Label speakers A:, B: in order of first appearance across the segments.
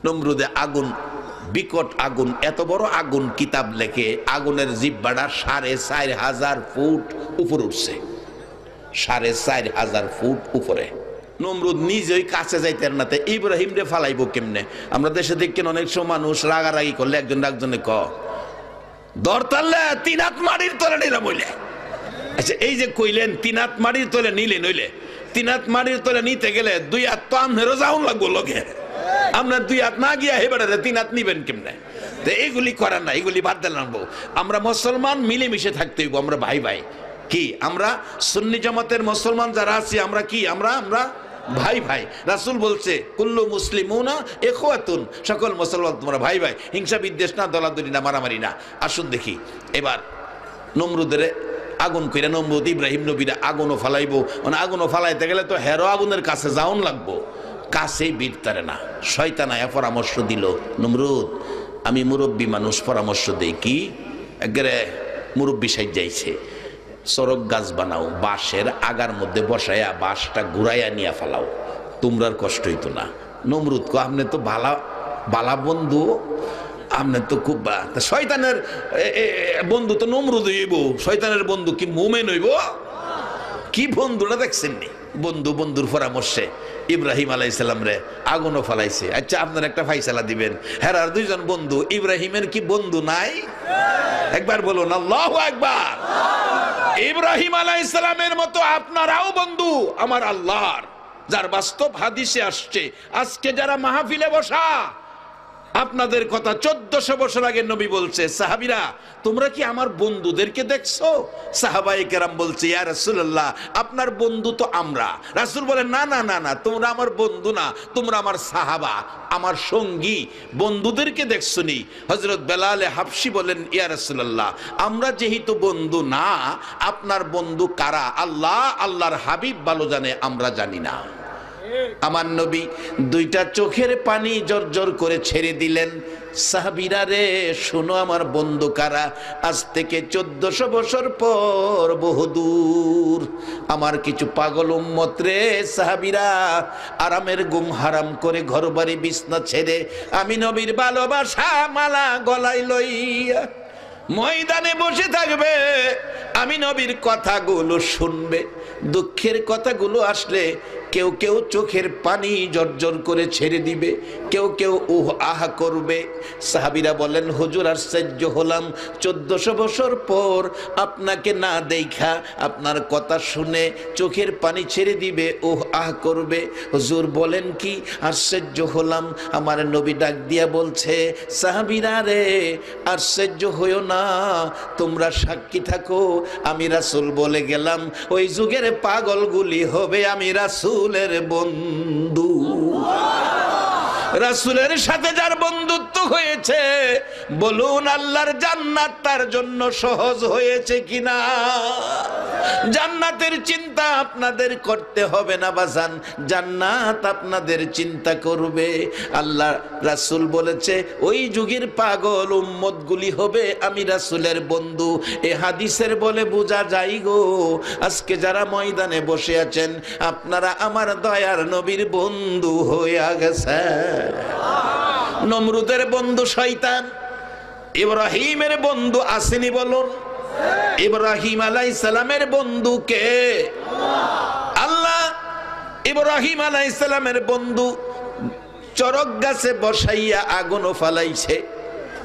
A: নমরুদে আগুন, বিকট আগুন, এত বড় আগুন কিতাব লেখে আগুনের জিহ্বাটা 4,500 ফুট উপরে উঠছে, 4,500 ফুট উপরে। নমরুদ নিজেই কাছে যাইতেন না, ইব্রাহিম রে ফালাইব কেমনে? আমরা দেশে দেখেন অনেক সময় মানুষ রাগারাগি করলে একজন একজনে দরতাল্লা 3 হাত মাটির তলে নিলাম বইলে। আচ্ছা এই যে কইলেন 3 হাত মাটির তলে নিলেন, হইলে 3 হাত মাটির তলে নিতে গেলে 2 হাত তো আমনেরও যাওন লাগবো লোকে। আপনার 2 হাত না গিয়া হেবারে 3 হাত নিবেন কেমনে? তো এইগুলি করেন না, এগুলি বাদ দিলাম। আমরা মুসলমান মিলেমিশে থাকতে হইব, আমরা ভাই ভাই। কি আমরা সুন্নি জামাতের মুসলমান যারা আছি আমরা কি আমরা ভাই ভাই। রাসূল বলছে কুল্লু মুসলিমুনা ইখওয়াতুন, সকল মুসলমান তোমরা ভাই ভাই, হিংসা বিদ্বেষ না, দলাদলি না, মারামারি না। আসুন দেখি এবার নমরুদের আগুন কইরা নমরুদ ইব্রাহিম নবীরা আগুনও ফালাইবো, মানে আগুনও ফালাইতে গেলে তো হেরো আগুনের কাছে যাওন লাগবো, কাছেই বিরতারে না। শয়তান আয়া পরামর্শ দিল, নমরুদ আমি মুরব্বী মানুষ, পরামর্শ দেই কি, একবারে মুরব্বী সাইজ যাইছে, সরক গাছ বানাও, বাঁশের আগার মধ্যে বসাইয়া বাঁশটা ঘুরাইয়া নিয়ে ফেলাও, তোমরার কষ্ট হইতো না। নমরুদ কো আপনি তো বালা বন্ধু, আপনি তো খুব শয়তানের বন্ধু তো নমরুদ হইব, শয়তানের বন্ধু কি মুমেন হইব? কি বন্ধুটা দেখছেন নি? বন্ধুর পরামর্শে ইব্রাহিম আলাইহিস সালাম রে আগুনও ফালাইছে। আচ্ছা আপনার একটা ফাইসালা দিবেন, হেরার 2 জন বন্ধু, ইব্রাহিমের কি বন্ধু নাই? একবার বলুন আল্লাহু আকবার। ইব্রাহিম আলাইহিস সালামের মতো আপনারাও বন্ধু আমার আল্লাহর, যার বাস্তব হাদিসে আসছে। আজকে যারা মাহফিলে বসা, আপনাদের কথা 1400 বছর আগে নবী বলছে, সাহাবীরা তোমরা কি আমার বন্ধুদেরকে দেখছো? সাহাবায়ে কেরাম বলছে ইয়া রাসূলুল্লাহ আপনার বন্ধু তো আমরা। রাসূল বলেন না না না না, তোমরা আমার বন্ধু না, তোমরা আমার সাহাবা, আমার সঙ্গী, বন্ধুদেরকে দেখছনি। হযরত বেলাল হাবশী বলেন ইয়া রাসূলুল্লাহ আমরা যেহেতু বন্ধু না, আপনার বন্ধু কারা? আল্লাহ আল্লাহর হাবিব ভালো জানে, আমরা জানি না। আমার নবী 2টা চোখের পানি জর্জর করে ছেড়ে দিলেন, সাহাবীরা রে শোনো আমার বন্ধু কারা। আজ থেকে 1400 বছর পর বহুদূর আমার কিছু পাগল উম্মত রে, সাহাবীরা আরামের ঘুম হারাম করে ঘরবাড়ি বিছনা ছেড়ে আমি নবীর ভালোবাসা মালা গলায় লইয়া ময়দানে বসে থাকবে, আমি নবীর কথাগুলো শুনবে। দুঃখের কথাগুলো আসলে কেউ কেউ চোখের পানি জর্জর করে ছেড়ে দিবে, কেউ কেউ উহ আহা করবে। সাহাবীরা বলেন হুজুর আশ্চর্য হলাম, 1400 বছর পর আপনাকে না দেখা, আপনার কথা শুনে চোখের পানি ছেড়ে দিবে, উহ আহ করবে। হুজুর বলেন কি? আশ্চর্য হলাম। আমার নবী ডাক দিয়া বলছে সাহাবীরা রে আশ্চর্য হইও না, তোমরা সাক্ষী থাকো, আমি রাসূল বলে গেলাম ওই যুগের পাগলগুলি হবে আমি রাসূলের বন্ধু। রাসূলের সাথে যার বন্ধুত্ব হয়েছে, বলুন আল্লাহর জান্নাত তার জন্য সহজ হয়েছে কিনা? জান্নাতের চিন্তা আপনাদের করতে হবে না বাজান, জান্নাত আপনাদের চিন্তা করবে। আল্লাহ রাসূল বলেছে ওই যুগের পাগল উম্মতগুলি হবে আমি রাসূলের বন্ধু। এ হাদিসের বলে বোঝা যায় গো, আজকে যারা ময়দানে বসে আছেন আপনারা আমার দয়ার নবীর বন্ধু হইয়া গেছে। নমরুদের বন্ধু শয়তান, ইব্রাহিমের বন্ধু আসেনি বলুন? ইব্রাহিম আলাইহিস সালামের বন্ধু কে? আল্লাহ। ইব্রাহিম আলাইহিস সালামের বন্ধু চরক গাছে বসাইয়া আগুনও ফালাইছে,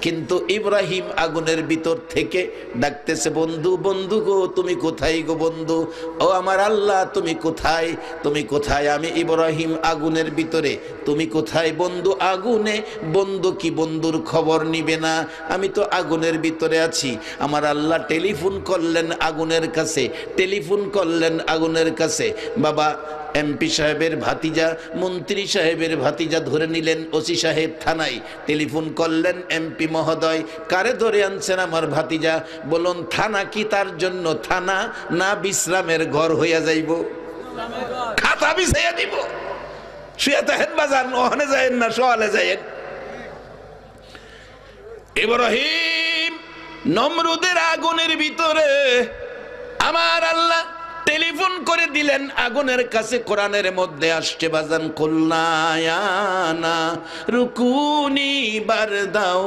A: কিন্তু ইব্রাহিম আগুনের ভিতর থেকে ডাকতেছে বন্ধু বন্ধু গো তুমি কোথায় গো বন্ধু? ও আমার আল্লাহ তুমি কোথায়, তুমি কোথায়? আমি ইব্রাহিম আগুনের ভিতরে, তুমি কোথায়? বন্ধু আগুনে। বন্ধু কি বন্ধুর খবর নিবে না? আমি তো আগুনের ভিতরে আছি। আমার আল্লাহ টেলিফোন করলেন আগুনের কাছে, টেলিফোন করলেন আগুনের কাছে। বাবা এমপি সাহেবের ভাতিজা, মন্ত্রী সাহেবের ভাতিজা ধরে নিলেন ওসি সাহেব থানায়, টেলিফোন করলেন এমপি মহোদয়, কারে ধরে আনছেন? আমার ভাতিজা। বলুন থানা কি তার জন্য থানা না বিশ্রামের ঘর হইয়া যাইব? খাতা বিছাইয়া দিব, শুয়ে থাকেন বাজার, ওখানে যায়েন না, সোয়ালে যায়েন। ইব্রাহিম নমরুদের আগুনের ভিতরে আমার আল্লাহ টেলিফোন করে দিলেন আগুনের কাছে। কোরআনের মধ্যে আসছে বাজান, কুলনা ইয়া নারুকুনি বারদাও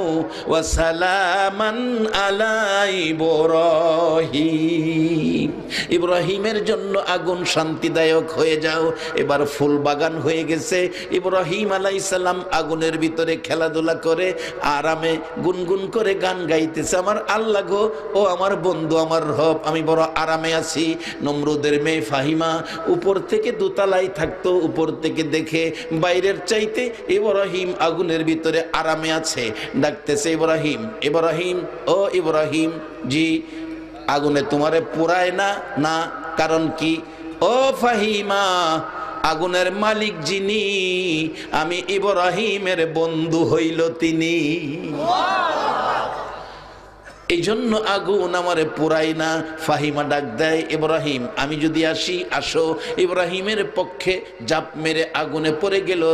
A: ওয়া সালামান আলা ইব্রাহিম। ইব্রাহিমের জন্য আগুন শান্তিদায়ক হয়ে যাও। এবার ফুল বাগান হয়ে গেছে। ইব্রাহিম আলাইহিস সালাম আগুনের ভিতরে খেলাধুলা করে আরামে গুনগুন করে গান গাইতেছে, আমার আল্লাহ গো, ও আমার বন্ধু, আমার রব, আমি বড় আরামে আছি। নমরুদের মেয়ে ফাহিমা উপর থেকে দোতলায় থাকতো, উপর থেকে দেখে বাইরের চাইতে ইব্রাহিম আগুনের ভিতরে আরামে আছে। ডাকতেছে, ইব্রাহিম, ইব্রাহিম, ও ইব্রাহিম জি, আগুনে তোমারে পোড়ায় না? না। কারণ কি? ও ফাহিমা, আগুনের মালিক যিনি, আমি ইব্রাহিমের বন্ধু হইল তিনি, এই জন্য আগুন আমারে পুরাই না। ফাহিমা ডাক দেয়, ইব্রাহিম আমি যদি আসি? আসো। ইব্রাহিমের পক্ষে জাপ মেরে আগুনে পড়ে গেল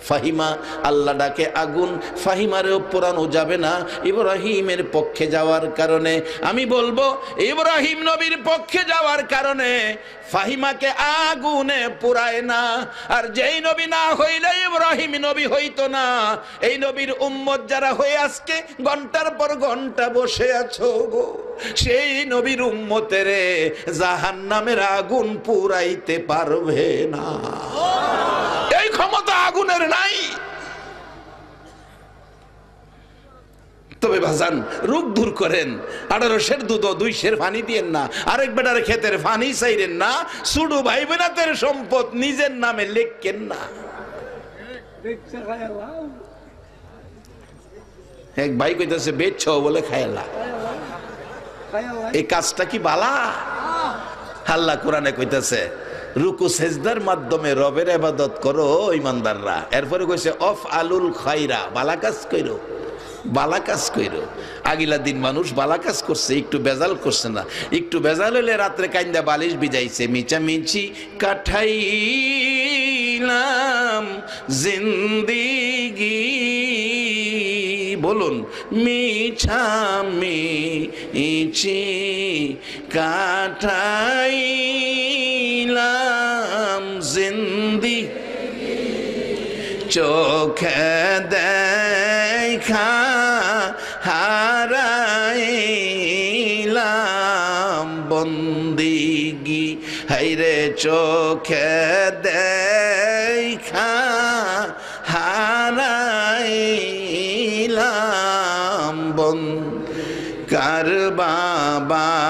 A: ফাহিমা। আল্লাহ ডাকে আগুন, ফাহিমারেও পোড়ানো যাবে না ইব্রাহিমের পক্ষে যাওয়ার কারণে। আমি বলবো ইব্রাহিম নবীর পক্ষে যাওয়ার কারণে ফাহিমাকে আগুনে পোড়ায় না। আর যেই নবী না হইলে ইব্রাহিম নবী হইতো না। এই নবীর উম্মত যারা হয়ে আজকে ঘন্টার পর ঘন্টা বসে আছো গো, সেই নবীর উম্মতেরে জাহান্নামের আগুন পুরাইতে পারবে না। এই ক্ষমতা আগুনের নাই। তবে ভাজান রোগ দূর করেন, 1800 দুধ 200 পানি দিয়েন না, আরেক বেটার ক্ষেতের পানি চাইরেন না, শুধু ভাই বোনাতের সম্পদ নিজের নামে লেখেন না। এক ভাই কইতেছে বেচছ বলে খায়লা, এই কাজটা কি বালা? আল্লাহ কোরআনে কইতেছে রুকু সেজদার মাধ্যমে রবের ইবাদত করো ইমানদাররা। এরপরে কইছে অফ আলুল খাইরা, বালা কাজ কইরো, বালা কাজ কইরো। আগিলা দিন মানুষ বালা কাজ করছে, একটু বেজাল করছে না। একটু বেজাল হলে রাত্রে কাইন্দা বালিশ ভিজাইছে, মিচামিচি কাঠাইলাম জিন্দিগি, বলুন মিছামিচি কাঠাইলাম জিন্দিগি, চোখে দেখা হারাইলাম বন্দিগি, হাইরে চোখে দেখা হারাইলাম কার বাবারে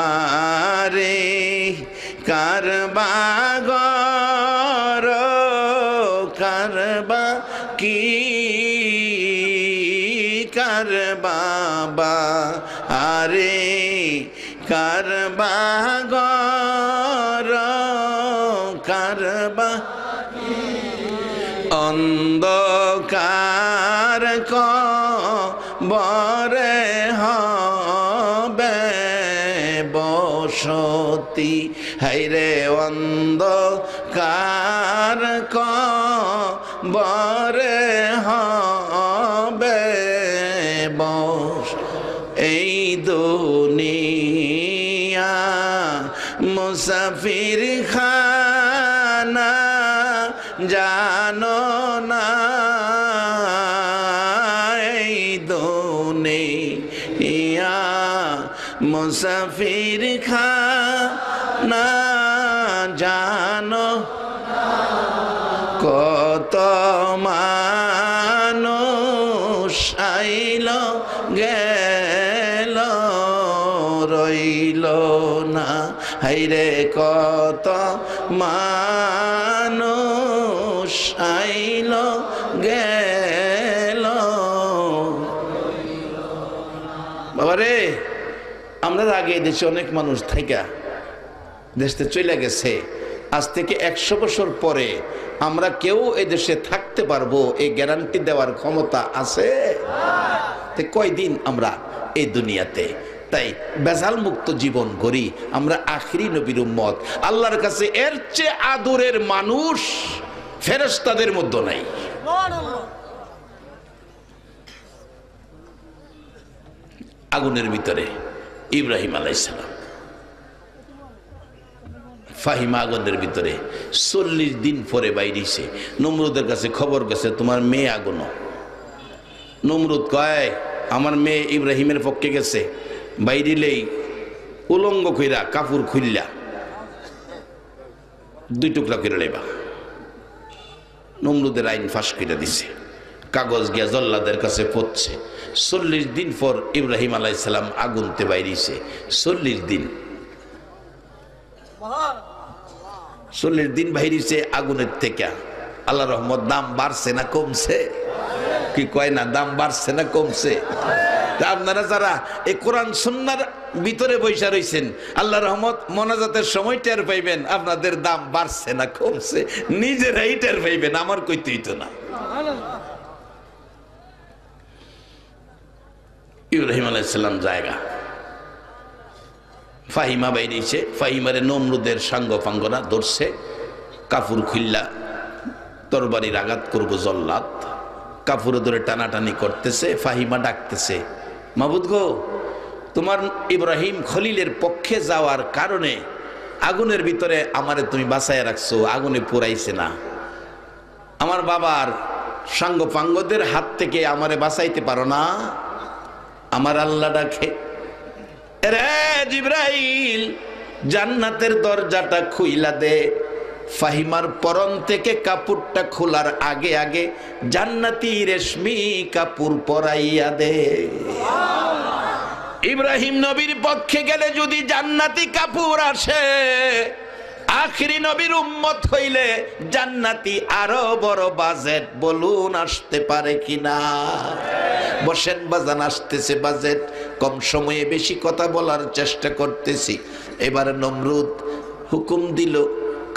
A: কার বাগর কারবা কি কার বাবা আরে কার বাগর কারবা অন্ধকার কবরে হবে বসতি, হাইরে অন্ধকার কবরে হবে বস। এই দুনিয়া মুসাফির খানা জানো না, এই দুনিয়া মুসাফির খানা জানো, কত মানুষ আইল গেল রইল না, হাইরে কত মানুষ আইল গেল। বাবারে আমরা আগে দেশে অনেক মানুষ থাইকা দেশে চলে গেছে, আজ থেকে 100 বছর পরে আমরা কেউ এই দেশে থাকতে পারবো এই গ্যারান্টি দেওয়ার ক্ষমতা আছে? কয়দিন আমরা এই দুনিয়াতে, তাই বেজাল মুক্ত জীবন গড়ি। আমরা আখিরি নবীর উম্মত, আল্লাহর কাছে এর চেয়ে আদরের মানুষ ফেরেশতাদের মধ্যে নাই। আগুনের ভিতরে ইব্রাহিম আলাইহিস সালাম ফাহিমা আগুনের ভিতরে 40 দিন পরে বাইরেছে। নমরুদের কাছে খবর গেছে তোমার মেয়ে আগুন। নমরুদ কয় আমার মেয়ে ইব্রাহিমের পক্ষে গেছে, বাইরিলেই উলঙ্গ কইরা কাপড় খুললা 2 টুকরা করে লেবা। নমরুদের আইন ফাঁস করে দিছে, কাগজ গিয়া জল্লাদের কাছে পড়ছে। 40 দিন পর ইব্রাহিম আলাইহিস সালাম আগুনতে বাইরেছে। 40 দিন 40 দিন বাইরেছে আগুনের থেকে। আল্লাহ রহমত দাম বাড়ছে না কমছে? কি কয় না দাম বাড়ছে না কমছে? আপনারা যারা এই কোরআন সুন্নাহর ভিতরে বৈশা রইছেন, আল্লাহ রহমত মোনাজাতের সময় টের পাইবেন আপনাদের দাম বাড়ছে না কমছে, নিজেরাই টের পাইবেন, আমার কইতেই তো না। ইব্রাহিম আলাইহিস সালাম জায়গা ফাহিমা বাইরেছে। ফাহিমারে নমরুদের সাঙ্গ ফাঙ্গনা ধরছে, কাপড় খুললা তরবারির আঘাত করবো জল্লাদ, কাপড়ে ধরে টানাটানি করতেছে। ফাহিমা ডাকতেছে মাবুদ গো, তোমার ইব্রাহিম খলিলের পক্ষে যাওয়ার কারণে আগুনের ভিতরে আমারে তুমি বাঁচাইয়া রাখছো, আগুনে পুরাইছে না। আমার বাবার সাঙ্গ পাঙ্গদের হাত থেকে আমারে বাঁচাইতে পারো না? আমার আল্লাহ ডাকে, রে জিবরাইল জান্নাতের দরজাটা খুইলা দে। ফাহিমার পরন থেকে কাপড়টা খোলার আগে আগে জান্নাতি রেশমি কাপড় পরাইয়া দে। ইব্রাহিম নবীর পক্ষে গেলে যদি জান্নাতি কাপড় আসে, আখিরি নবীর উম্মত হইলে জান্নাতি আরো বড় বাজেট বলুন আসতে পারে কিনা? বসেন বাজান, আসতেছে বাজেট। কম সময়ে বেশি কথা বলার চেষ্টা করতেছি। এবার নমরুদ হুকুম দিল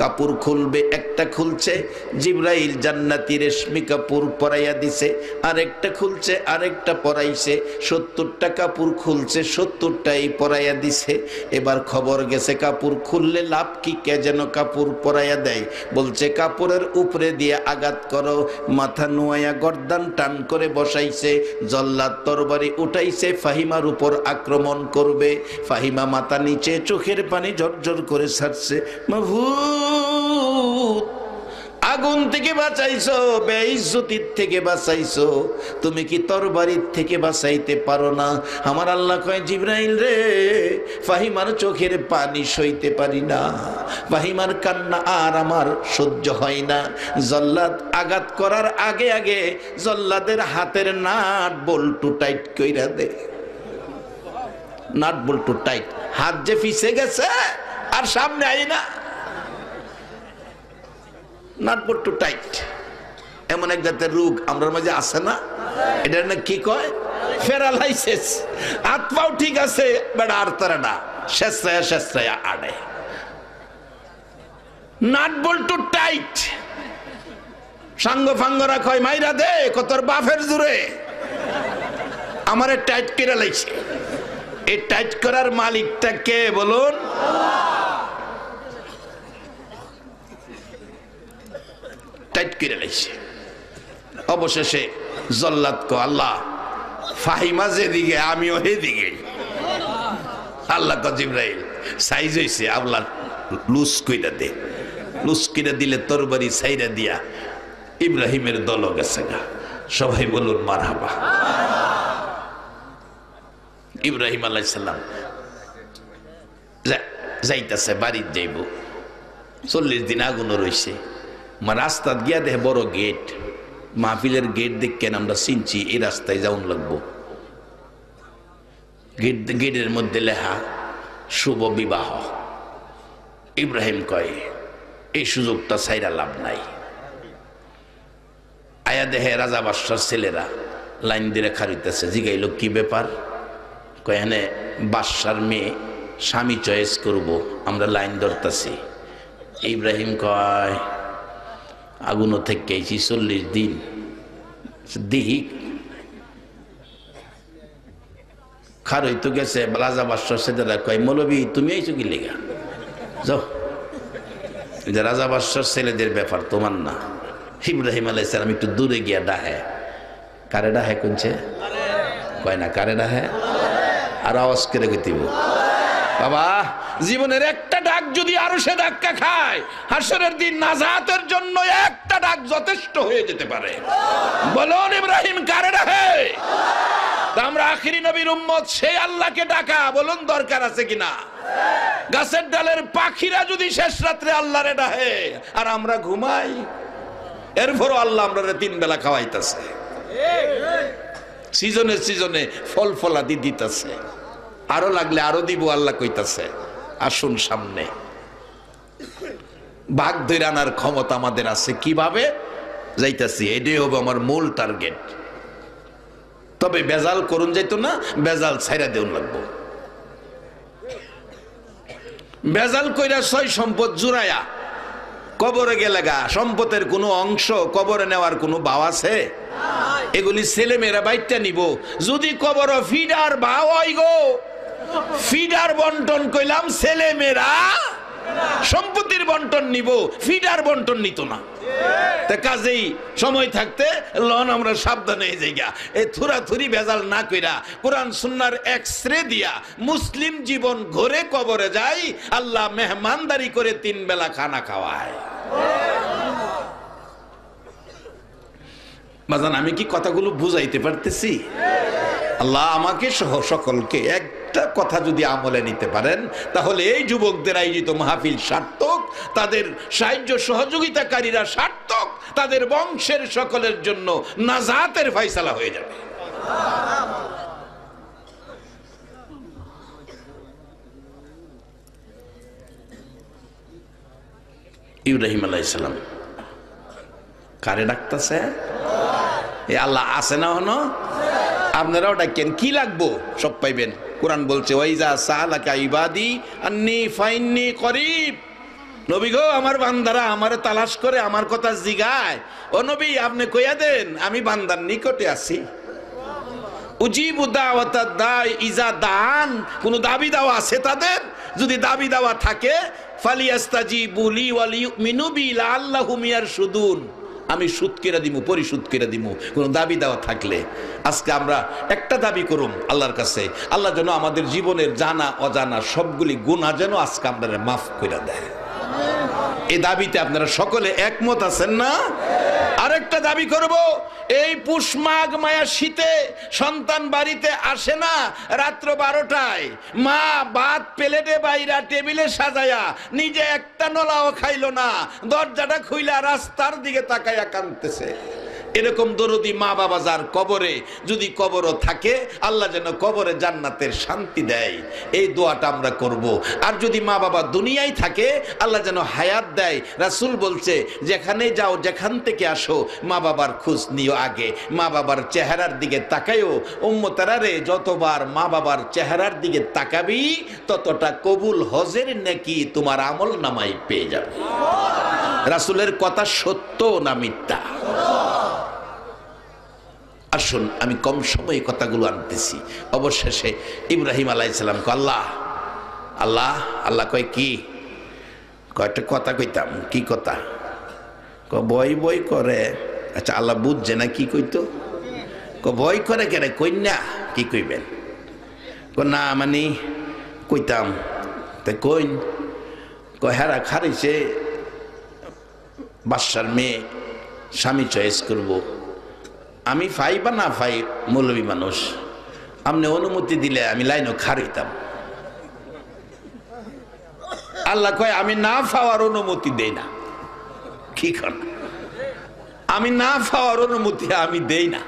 A: কাপড় খুলবে, একটা খুলছে, জিবরাইল জান্নাতি রেশমি কাপড় পরাইয়া দিছে। আরেকটা খুলছে, আরেকটা পরাইছে। 70টা কাপড় খুলছে, 70টাই পরাইয়া দিছে। এবার খবর গেছে কাপড় খুললে লাভ কি, কে যেন কাপড় পরাইয়া দেয়। বলছে কাপড়ের উপরে দিয়ে আঘাত করো। মাথা নোয়াইয়া গর্দান টান করে বসাইছে। জল্লাদ তরবারি উঠাইছে, ফাহিমার উপর আক্রমণ করবে। ফাহিমা মাথা নিচে, চোখের পানি ঝরঝর করে ছাড়ছে। মাহবুব আগুন থেকে বাঁচাইছো, বেইজ্জতির থেকে বাঁচাইছো, তুমি কি তরবারির থেকে বাঁচাইতে পারো না? আমার আল্লাহ কয় জিবরাইল রে, ফাহিমার চোখের পানি সইতে পারি না, ফাহিমার কান্না আর আমার সহ্য হয় না। জল্লাদ আঘাত করার আগে আগে জল্লাদের হাতের নাট বল্টু টাইট কইরা দে। নাট বল্টু টাইট, হাত যে ফিসে গেছে আর সামনে আই না, নাট বল্টু টাইট। এমন এক জাতের রোগ আমরার মাঝে আছে না, এটার না কি কয় প্যারালাইসিস। হাত পাও ঠিক আছে, বেড়া আর তারা না, শেষরায়া শেষরায়া আড়ে। নাট বল্টু টাইট। সাঙ্গ ফাঙ্গরা কয় মাইরা দে, কতর বাফের জুড়ে আমারে টাইট করে লাইছে। এই টাইট করার মালিকটা কে বলুন? টাইট করে লাইছে। অবশেষে জল্লাদ কো আল্লাহ, ফাহিমা যেদিকে আমিও সেদিকে। আল্লাহ কো জিবরাইল সাইজ হইছে, আল্লাহ লুজ কইরা দে। লুজ কইরা দিলে তরবারি সাইরা দিয়া ইব্রাহিমের দল গেছে গা। সবাই বলুন মারহাবা। ইব্রাহিম আলাইহিস সালাম যাইতাছে, বাড়ির যাইব। 40 দিন আগুনও রইছে। মা রাস্তা গিয়া দেখে বড় গেট, মাহফিলের গেট দেখেন আমরা চিনছি, এই রাস্তায় যাওন লাগবো। গেটের মধ্যে লেখা শুভ বিবাহ। ইব্রাহিম কয় এই সুযোগটা ছাইরা লাভ নাই। আয়া দেহে রাজা বাদশার ছেলেরা লাইন দিয়ে খারিতেছে। জিগাইল কি ব্যাপার? কয় এনে বাদশার মেয়ে স্বামী চয়েস করব, আমরা লাইন ধরতেছি। ইব্রাহিম কয় আগুনও থেকে 40 দিন দিহি খার হইতো গেছে। রাজা বাদশার ছেলেরা কয় মৌলবী তুমি আইছো কি লেগা? যাও, রাজা বাদশার ছেলেদের ব্যাপার তোমার না। ইব্রাহিম আলাইহিস সালাম একটু দূরে গিয়া ডাহে। কারে ডাহে কোনছে? কয় না কারে ডাহে? আর আওয়াজ করে কইতিব বাবা জীবনের একটা ডাক যদি আরো সে ধাক্কা খায়, হাসরের দিন নাজাতের জন্য একটা ডাক যথেষ্ট হয়ে যেতে পারে। বলুন ইব্রাহিম কারে ডাকে? আমরা আখিরি নবীর উম্মত, সেই আল্লাহকে ডাকা বলুন দরকার আছে কিনা? গাছের ডালের পাখিরা যদি শেষ রাত্রে আল্লাহরে ডাকে আর আমরা ঘুমাই, এরপরও আল্লাহ আমরা 3 বেলা খাওয়াইতেছে, সিজনে সিজনে ফল ফলাদি দিতেছে, আরো লাগলে আরো দিব আল্লাহ কইতাছে। আসুন সামনে, ভাগ ধরে আনার ক্ষমতা আমাদের আছে। কিভাবে যাইতাছি এটাই হবে আমার মূল টার্গেট। তবে বেজাল করুন যাইতো না, বেজাল ছাইরা দেউন লাগবো। বেজাল কইরা সয় সম্পদ জুড়াইয়া কবরে গেলে গা সম্পদের কোনো অংশ কবরে নেওয়ার কোনো ভাও আছে? এগুলি ছেলে মেয়েরা বাইটটা নিব। যদি কবর ফিডার ভাও হয় গো, ফিডার বন্টন কইলাম, ছেলে মেয়েরা সম্পত্তির বন্টন নিব, ফিডার বন্টন নিত না। তা কাজেই সময় থাকতে লন আমরা সাবধানে এই জায়গা এই থুরাথুরি বেজাল না কইরা কোরআন সুন্নাহর এক্সরে দিয়া মুসলিম জীবন ঘরে কবরে যাই, আল্লাহ মেহমানদারি করে 3 বেলা খানা খাওয়ায়। বাজান আমি কি কথাগুলো বুঝাইতে পারতেছি? আল্লাহ আমাকে সহ সকলকে একটা কথা যদি আমলে নিতে পারেন, তাহলে এই যুবকদের আয়োজিত মাহফিল সার্থক, তাদের সাহায্য সহযোগিতাকারীরা সার্থক, তাদের বংশের সকলের জন্য নাজাতের ফয়সালা হয়ে যাবে। ইব্রাহিম আলাইহিস সালাম কারে ডাকতেছে? এ আল্লাহ আছে না হনো? আপনারাও ডাকেন, কি লাগবো সব পাইবেন। কোরআন বলছে ওয়াইজা সালাকা ইবাদি আন্নী ফাইন্নী করিব। নবী গো, আমার বান্দারা আমারে তালাশ করে আমার কথা জিগায়, ও নবী আপনি কইয়া দেন আমি বান্দার নিকটে আছি। উজিবু দাওয়াতাদ দাই ইজা দান, কোন দাবি দাওয়া আছে তাদের? যদি দাবি দাওয়া থাকে ফালিয়াস্তাজিবু লি ওয়া লিউমিনু বি লাআল্লাহুম ইয়ারশুদুন, আমি সুদ কেরা দিমু, পরিশোধ কেরা দিমু কোন দাবি দেওয়া থাকলে। আজকে আমরা একটা দাবি করুম আল্লাহর কাছে, আল্লাহ যেন আমাদের জীবনের জানা অজানা সবগুলি গুনাহ যেন আজকে আপনারা মাফ করে দেয়। এই দাবিতে আপনারা সকলে একমত আছেন না? আরেকটা দাবি করব, এই পুষ মাঘ মায়া শীতে সন্তান বাড়িতে আসে না, রাত্র 12টায় মা ভাত প্লেটে বাইরা টেবিলে সাজায়া নিজে একটা নলাও খাইলো না, দরজাটা খুইলা রাস্তার দিকে তাকাইয়া কাঁদতেছে। এরকম দরদি মা বাবা যার কবরে, যদি কবরও থাকে আল্লাহ যেন কবরে জান্নাতের শান্তি দেয়, এই দোয়াটা আমরা করব। আর যদি মা বাবা দুনিয়ায় থাকে আল্লাহ যেন হায়াত দেয়। রাসূল বলছে যেখানে যাও যেখান থেকে আসো মা বাবার খোঁজ নিও আগে, মা বাবার চেহারার দিকে তাকায়ও। উম্মতেরা রে, যতবার মা বাবার চেহারার দিকে তাকাবি ততটা কবুল হজের নেকি তোমার আমল নামায় পেয়ে যাবে। রাসূলের কথা সত্য না মিথ্যা? আসুন আমি কম সময়ে কথাগুলো আনতেছি। অবশেষে ইব্রাহিম আলাইহিস সালাম কয় আল্লাহ আল্লাহ আল্লাহ কয় কি? কয়টা কথা কইতাম। কি কথা? বই বই করে। আচ্ছা আল্লাহ বুঝছে না কি কইতো? ভয় করে কেন? কইনা কি কইবেন? না মানে কইতাম। তাই কইন? হেরা খারিছে বাদশার মেয়ে, স্বামী চয়েস করব। আমি ফাই বা না ফাই মৌলবী মানুষ, আপনি অনুমতি দিলে আমি লাইনও খারিতাম। আল্লাহ কয় আমি না ফাওয়ার অনুমতি দেই না। কি কন? আমি না ফাওয়ার অনুমতি আমি দেই না।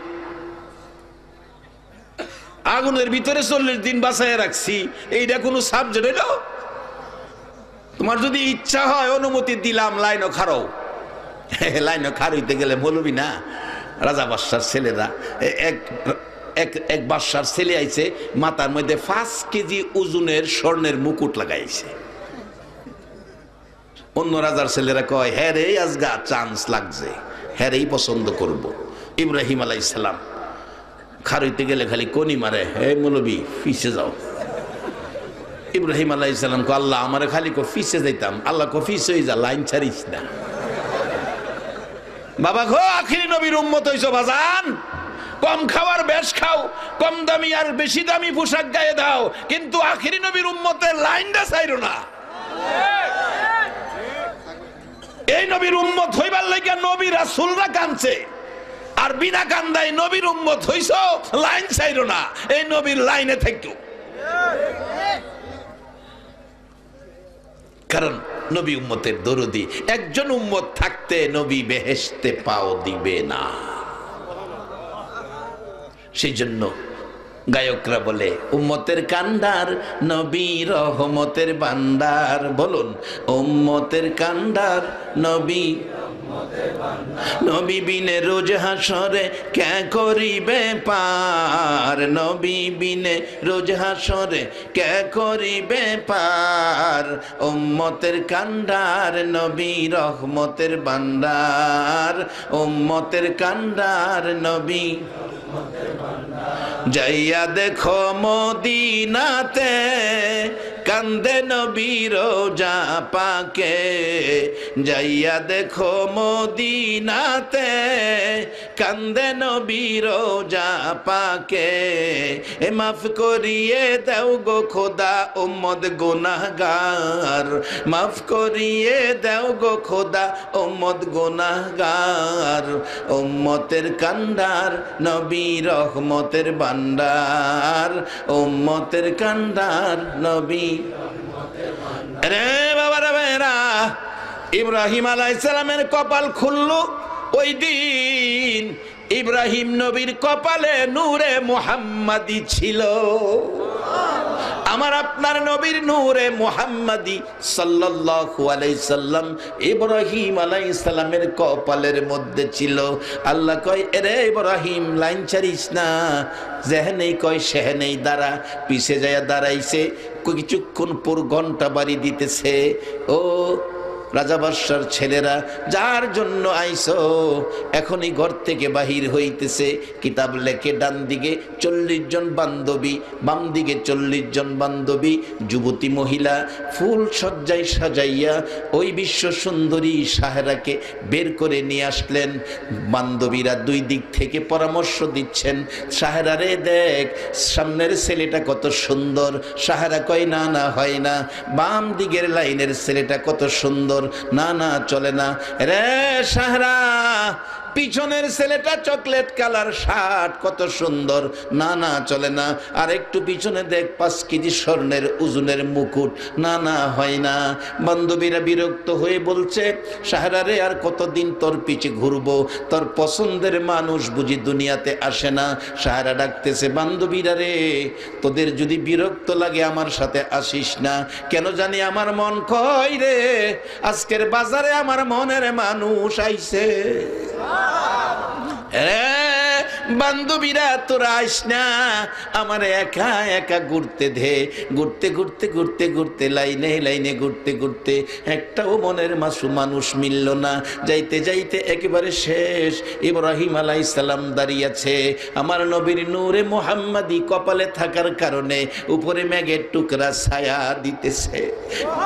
A: আগুনের ভিতরে 40 দিন বাঁচায় রাখছি, এইটা কোনো সাবজেক্ট হইল? তোমার যদি ইচ্ছা হয় অনুমতি দিলাম, লাইনও খারো। লাইনও খার হইতে গেলে মৌলবী না, রাজা বাদশার ছেলেরা। এক বাদশার ছেলে আইছে, মাথার মধ্যে 5 কেজি ওজনের স্বর্ণের মুকুট লাগাইছে। অন্য রাজার ছেলেরা কয় হ্যাঁ রে আজগা চান্স লাগছে, হ্যাঁ রেই পছন্দ করব। ইব্রাহিম আলাইহিস সালাম খারইতে গেলে খালি কোনি মারে, হে মৌলবী ফিসে যাও। ইব্রাহিম আলাইহিস সালাম কো আল্লাহ আমারে খালি কো ফিসে যাইতাম। আল্লাহ কো ফিস হয়ে যা, লাইন ছাড়িস না। বাবা গো, আখিরি নবীর উম্মত হইছো বাজান, কম খাওয়ার বেশ খাও, কম দামি আর বেশি দামি পোশাক গায়ে দাও, কিন্তু আখিরি নবীর উম্মতের লাইনটা ছাইরো না। এই নবীর উম্মত হইবার লাগা নবী রাসূলরা কাঁদছে, আর বিনা কান্দায় নবীর উম্মত হইছো, লাইন ছাইরো না, এই নবীর লাইনে থাকো। কারণ নবী উম্মতের দরদি, একজন উম্মত থাকতে নবী বেহেশতে পাও দিবে না। সেই জন্য গায়করা বলে উম্মতের কান্ডার নবী রহমতের ভান্ডার। বলুন, উম্মতের কান্ডার নবী, নবী বিনে রোজ হাসরে কে করিবে পার, নবী বিনে রোজ হাসরে কে করিবে পার। উম্মতের কান্ডার নবী রহমতের ভান্ডার, উম্মতের কান্ডার নবী। যাইয়া দেখো মদিনাতে কান্দে নবী রোজা পাকে, যাইয়া দেখো মদিনাতে কান্দে নবী রোজা পাকে। এ মাফ করিয়ে দাও গো খোদা উম্মত গুনাহগার, মাফ করিয়ে দাও গো খোদা উম্মত গুনাহগার। উম্মতের কান্ডার নবী রহমতের ভান্ডার, উম্মতের কান্ডার নবী। রে বাবা রে বেরা, ইব্রাহিম আলাইহিস সালামের কপাল খুললো ওই দিন। ইব্রাহিম নবীর কপালে নূরে মুহাম্মাদি ছিল, আমার আপনার নবীর নূরে মুহাম্মাদি সাল্লাল্লাহু আলাইহি সাল্লাম ইব্রাহিম আলাইহিস সালামের কপালের মধ্যে ছিল। আল্লাহ কয়, এরে ইব্রাহিম লাইন ছাড়িস না, যেহেনেই কয় সেহেনেই দাঁড়া। পিছে যায় দাঁড়াইছে, কিছুক্ষণ পর ঘন্টা বাড়ি দিতেছে। ও রাজা বাদশার ছেলেরা, যার জন্য আইসো এখনই ঘর থেকে বাহির হইতেছে। কিতাব লেখে ডান দিকে 40 জন বান্ধবী, বাম দিকে 40 জন বান্ধবী, যুবতী মহিলা ফুল সজ্জায় সাজাইয়া ওই বিশ্ব সুন্দরী সাহেরাকে বের করে নিয়ে আসলেন। বান্ধবীরা দুই দিক থেকে পরামর্শ দিচ্ছেন, সাহেরা রে দেখ সামনের ছেলেটা কত সুন্দর। সাহেরা কয়, না না হয় না। বাম দিকের লাইনের ছেলেটা কত সুন্দর, না না চলে না। রে সাহরা, পিছনের ছেলেটা চকলেট কালার শার্ট কত সুন্দর, না না চলে না। আর একটু পিছনে দেখ 5 কেজি স্বর্ণের ওজনের মুকুট, না না হয় না। বান্ধবীরা বিরক্ত হয়ে বলছে, সাহরা রে আর কতদিন তোর পিছে ঘুরবো, তোর পছন্দের মানুষ বুঝি দুনিয়াতে আসে না। সাহরা ডাকতেছে, বান্ধবীরা রে তোদের যদি বিরক্ত লাগে আমার সাথে আসিস না। কেন জানি আমার মন কয় রে, আজকের বাজারে আমার মনের মানুষ আইছে। বান্ধবীরা তোরা আইস না, আমার একা একা ঘুরতে দে। ঘুরতে ঘুরতে ঘুরতে ঘুরতে লাইনে লাইনে ঘুরতে ঘুরতে একটাও মনের মানুষ মিলল না। যাইতে যাইতে একেবারে শেষ। ইব্রাহিম আলাইহিস সালাম দাঁড়িয়ে আছে, আমার নবীর নূরে মুহাম্মাদি কপালে থাকার কারণে উপরে মেঘের টুকরা ছায়া দিতেছে।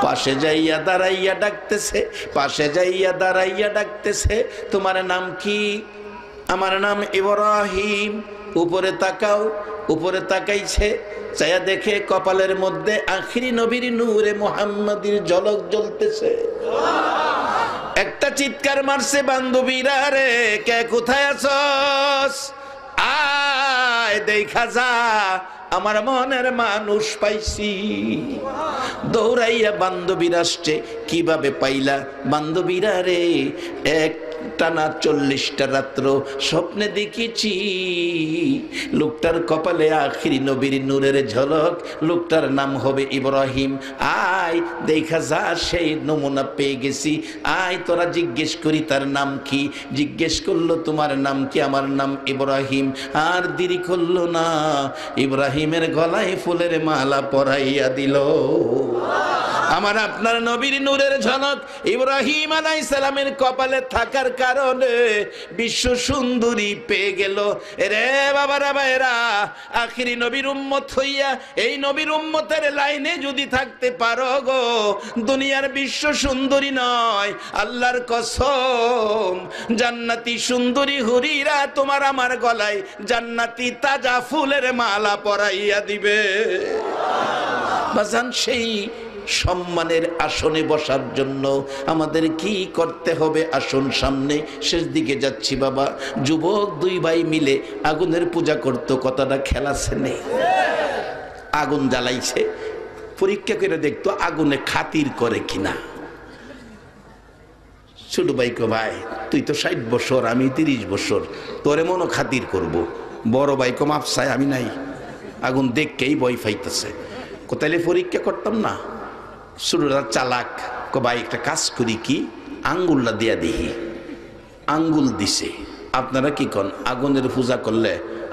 A: পাশে যাইয়া দাঁড়াইয়া ডাকতেছে, পাশে যাইয়া দাঁড়াইয়া ডাকতেছে, তোমার নাম কি? আমার নাম ইব্রাহিম। উপরে তাকাও। উপরে তাকাইছে, চায়া দেখে কপালের মধ্যে আখিরি নবীর নূরে মুহাম্মাদির ঝলক জ্বলতেছে। একটা চিৎকার মারছে, বান্ধবীরা রে কে কোথায় আছস, আয় দেখা যা, আমার মনের মানুষ পাইছি। দৌড়াইয়া বান্ধবীরা আসছে। কিভাবে পাইলা? বান্ধবীরা রে এক টানা 40টা রাত্র স্বপ্নে দেখেছি লোকটার কপালে আখিরি নবীর নূরের ঝলক। লোকটার নাম হবে ইব্রাহিম। আয় দেখা যা, সেই নমুনা পেয়ে গেছি। আয় তোরা জিজ্ঞেস করি তার নাম কি। জিজ্ঞেস করলো তোমার নাম কি? আমার নাম ইব্রাহিম। আর দেরি করলো না, ইব্রাহিমের গলায় ফুলের মালা পরাইয়া দিল। আমার আপনার নবীর নূরের ঝলক ইব্রাহিম আলাইহিস সালামের কপালে থাকার কারণে বিশ্ব সুন্দরী পেয়ে গেল। রে বাবারা ভাইরা, আখিরি নবীর উম্মত হইয়া এই নবীর উম্মতের লাইনে যদি থাকতে পারো গো, দুনিয়ার বিশ্ব সুন্দরী নয়, আল্লাহর কসম জান্নাতি সুন্দরী হুরিরা তোমার আমার গলায় জান্নাতি তাজা ফুলের মালা পরাইয়া দিবে। বাজান, সেই সম্মানের আসনে বসার জন্য আমাদের কি করতে হবে? আসুন সামনে, শেষ দিকে যাচ্ছি বাবা। যুবক দুই ভাই মিলে আগুনের পূজা করত, কতটা খেলাছে নেই। আগুন জ্বালাইছে, পরীক্ষা করে দেখতো আগুনে খাতির করে কিনা। ছোট ভাই কো, ভাই তুই তো 60 বছর, আমি 30 বছর, তোরে মনো খাতির করব। বড় ভাই কো, মাপ চাই, আমি নাই। আগুন দেখকেই ভয় পাইতেছে। কোথায় পরীক্ষা করতাম না? ছোটরা চালাক, কো ভাই একটা কাজ করি, কি আঙ্গুলটা দিয়া দেখি। আঙ্গুল দিছে। আপনারা কি কন? আগুনের পূজা করলে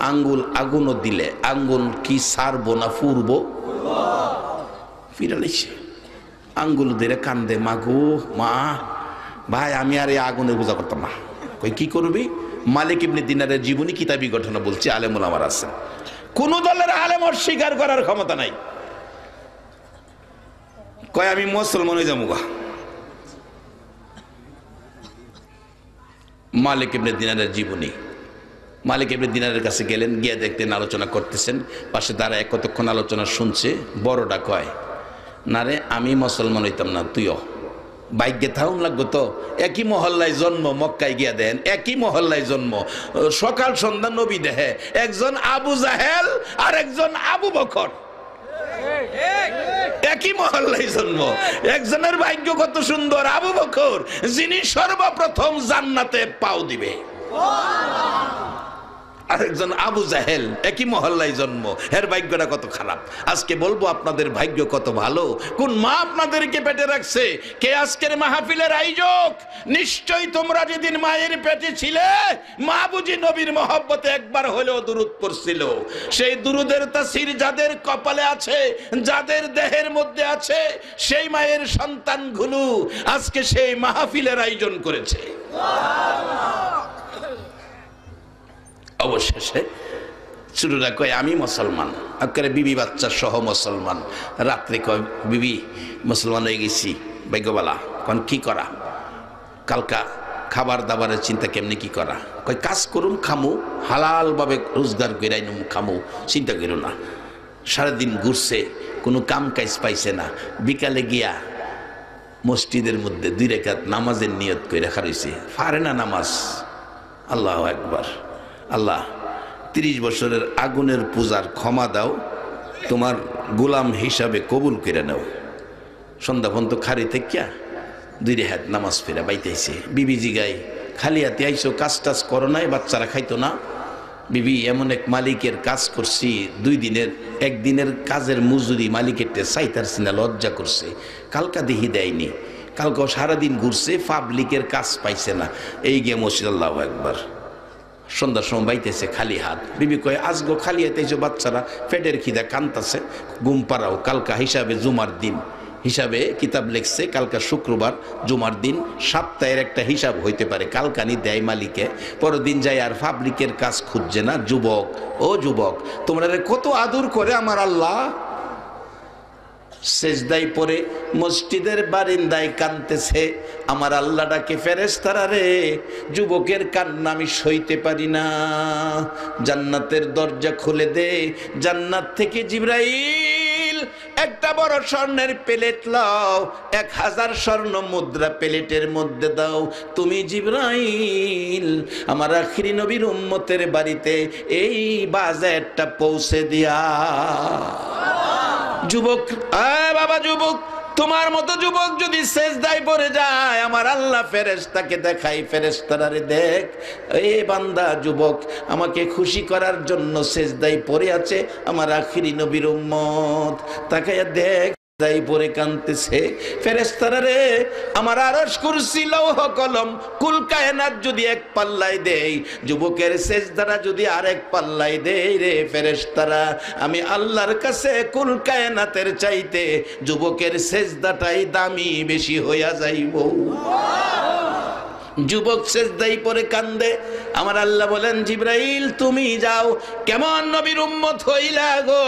A: আঙ্গুল, আগুনও দিলে আঙ্গুল কি সারবো না ফুরবো? ফিরালাইছে। আঙ্গুল দিয়ে কান্দে, মাগো মা, ভাই আমি আর এই আগুনের পূজা করতাম না। কই কি করবি? মালিক ইবনে দিনারের জীবনী কিতাবী ঘটনা বলছি, আলেমুল আমার আছেন। কোন দলের আলেম অস্বীকার করার ক্ষমতা নাই। কয় আমি মুসলমান হয়ে যাবো গা। মালিক ইবনে দিনারের জীবনী। মালিক ইবনে দিনারের কাছে গেলেন, গিয়ে দেখতেন আলোচনা করতেছেন, পাশে তারা কতক্ষণ আলোচনা শুনছে। বড়টা কয়, না রে আমি মুসলমান হইতাম না, তুইও বাইকে থাউন লাগবো তো। একই মহল্লায় জন্ম, মক্কায় গিয়া দেন, একই মহল্লায় জন্ম, সকাল সন্ধ্যা নবী দেহে, একজন আবু জাহেল আর একজন আবু বকর, একই মহল্লায় জন্ম। একজনের ভাগ্য কত সুন্দর, আবু বকর, যিনি সর্বপ্রথম জান্নাতে পাও দিবে। আরেকজন আবু জাহেল, একই মহল্লায় জন্ম, এর ভাগ্যটা কত খারাপ। আজকে বলবো আপনাদের ভাগ্য কত ভালো। কোন মা আপনাদেরকে পেটে রাখছে? কে আজকের মাহফিলের আয়োজক? নিশ্চয়ই তোমরা যেদিন মায়ের পেটে ছিলে, মা বুঝি নবীর মহব্বতে একবার হলেও দুরূদ পড়ছিল। সেই দুরূদের তাসির যাদের কপালে আছে, যাদের দেহের মধ্যে আছে, সেই মায়ের সন্তানগুলো আজকে সেই মাহফিলের আয়োজন করেছে। অবশেষে ছোটরা কয় আমি মুসলমান, আকারে বিবি বাচ্চা সহ মুসলমান। রাত্রে কয় বিবি মুসলমান হয়ে গেছি, ভাগ্যবালা। কন কি করা? কালকা খাবার দাবারের চিন্তা কেমনি কি করা? কয় কাজ করুম, খামু, হালালভাবে রোজগার করে নুম, খামু, চিন্তা করো না। সারাদিন ঘুরছে, কোনো কাম কাজ পাইছে না। বিকালে গিয়া মসজিদের মধ্যে 2 রাকাত নামাজের নিয়ত করে রাখা রয়েছে, পারে না নামাজ। আল্লাহু আকবার। আল্লাহ 30 বছরের আগুনের পূজার ক্ষমা দাও, তোমার গোলাম হিসাবে কবুল করে নাও। সন্ধ্যা পর্যন্ত খারি থেকে 2 রাকাত নামাজ ফেরা বাইতেছে। বিবি জিগাই, খালি হাতে আইসো, কাজ টাজ করো নাই? বাচ্চারা খাইতো না? বিবি, এমন এক মালিকের কাজ করছি, 2 দিনের 1 দিনের কাজের মজুরি মালিকের চাইতারছি না, লজ্জা করছে। কালকা দেখি দেয়নি, কালকেও সারাদিন ঘুরছে, পাবলিকের কাজ পাইছে না। এই গিয়ে মসজিদ। আল্লাহু আকবার। সন্ধ্যার সময় বাইতেছে খালি হাত। বিবি কয় আজগো খালি হাতে এসে, বাচ্চারা পেটের খিদা কান্তাছে, ঘুম পাড়াও। কালকা হিসাবে জুমার দিন, হিসাবে কিতাব লেখছে কালকা শুক্রবার, জুমার দিন, সপ্তাহের একটা হিসাব হইতে পারে। কালকানি দেয় মালিকে, পরের দিন যায় আর পাবলিকের কাজ খুঁজছে না। যুবক, ও যুবক, তোমরা কত আদর করে আমার আল্লাহ। সেজদায় পড়ে মসজিদের বারিন্দায় কাঁদতেছে, আমার আল্লাহটাকে ফেরেশতারা রে, যুবকের কান্না আমি সইতে পারি না, জান্নাতের দরজা খুলে দে। জান্নাত থেকে জিবরাইল একটা বড় স্বর্ণের প্লেট লাও, 1000 স্বর্ণ মুদ্রা প্লেটের মধ্যে দাও। তুমি জিবরাইল আমার আখিরি নবীর উম্মতের বাড়িতে এই বাজারটা পৌঁছে দিয়া। যুবক, বাবা যুবক, তোমার মতো যুবক যদি সেজদায় পড়ে যায়, আমার আল্লাহ ফেরেশতাকে দেখাই, ফেরেশতারা রে দেখ, এই বান্দা যুবক আমাকে খুশি করার জন্য সেজদায় পড়ে আছে, আমার আখিরি নবীর উম্মত, তাকায়া দেখ। যাই পরে কাঁদতেছে, ফেরেশতারা রে আমার আরশ কুরসি লৌহ কলম কুল কায়নাত যদি এক পাল্লায় দেই, যুবকের সেজদাটা যদি আরেক পাল্লায় দেই রে ফেরেশতারা, আমি আল্লাহর কাছে কুল কায়নাতের চাইতে যুবকের সেজদাটাই দামি বেশি হইয়া যাইব। যুবক সেজদাই পরে কান্দে। আমার আল্লাহ বলেন, জিবরাইল তুমি যাও। কেমন নবীর উম্মত হইলা গো,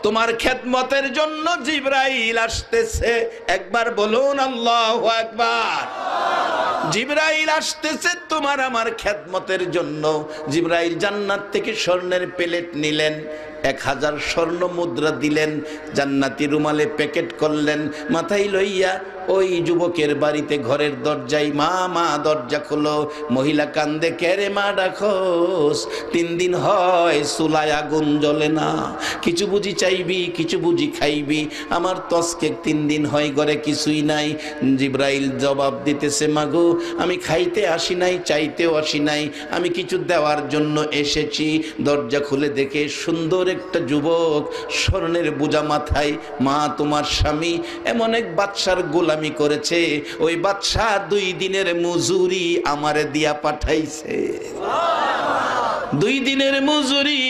A: তোমার খেদমতের জন্য জিবরাইল আসতেছে। একবার বলুন আল্লাহু আকবার। জিবরাইল আসতেছে তোমার আমার খেদমতের জন্য। জিবরাইল জান্নাত থেকে স্বর্ণের প্লেট নিলেন, 1000 স্বর্ণ মুদ্রা দিলেন, জান্নাতি রুমালে প্যাকেট করলেন, মাথায় লইয়া ওই যুবকের বাড়িতে ঘরের দরজায়, মা মা দরজা খোলো। মহিলা কান্দে, কে রে মা ডাকোস? 3 দিন হয় চুলায় আগুন জ্বলে না, কিছু বুঝি চাইবি, কিছু বুঝি খাইবি, আমার তসকে 3 দিন হয় ঘরে কিছুই নাই। জিবরাইল জবাব দিতেছে, মাগো আমি খাইতে আসি নাই, চাইতেও আসি নাই, আমি কিছু দেওয়ার জন্য এসেছি। দরজা খুলে দেখে সুন্দর একটা যুবক, স্বর্ণের বোঝা মাথায়। মা তোমার স্বামী এমন এক বাদশার গোলামি করেছে, ওই বাদশা 2 দিনের মজুরি আমারে দিয়া পাঠাইছে। 2 দিনের মজুরি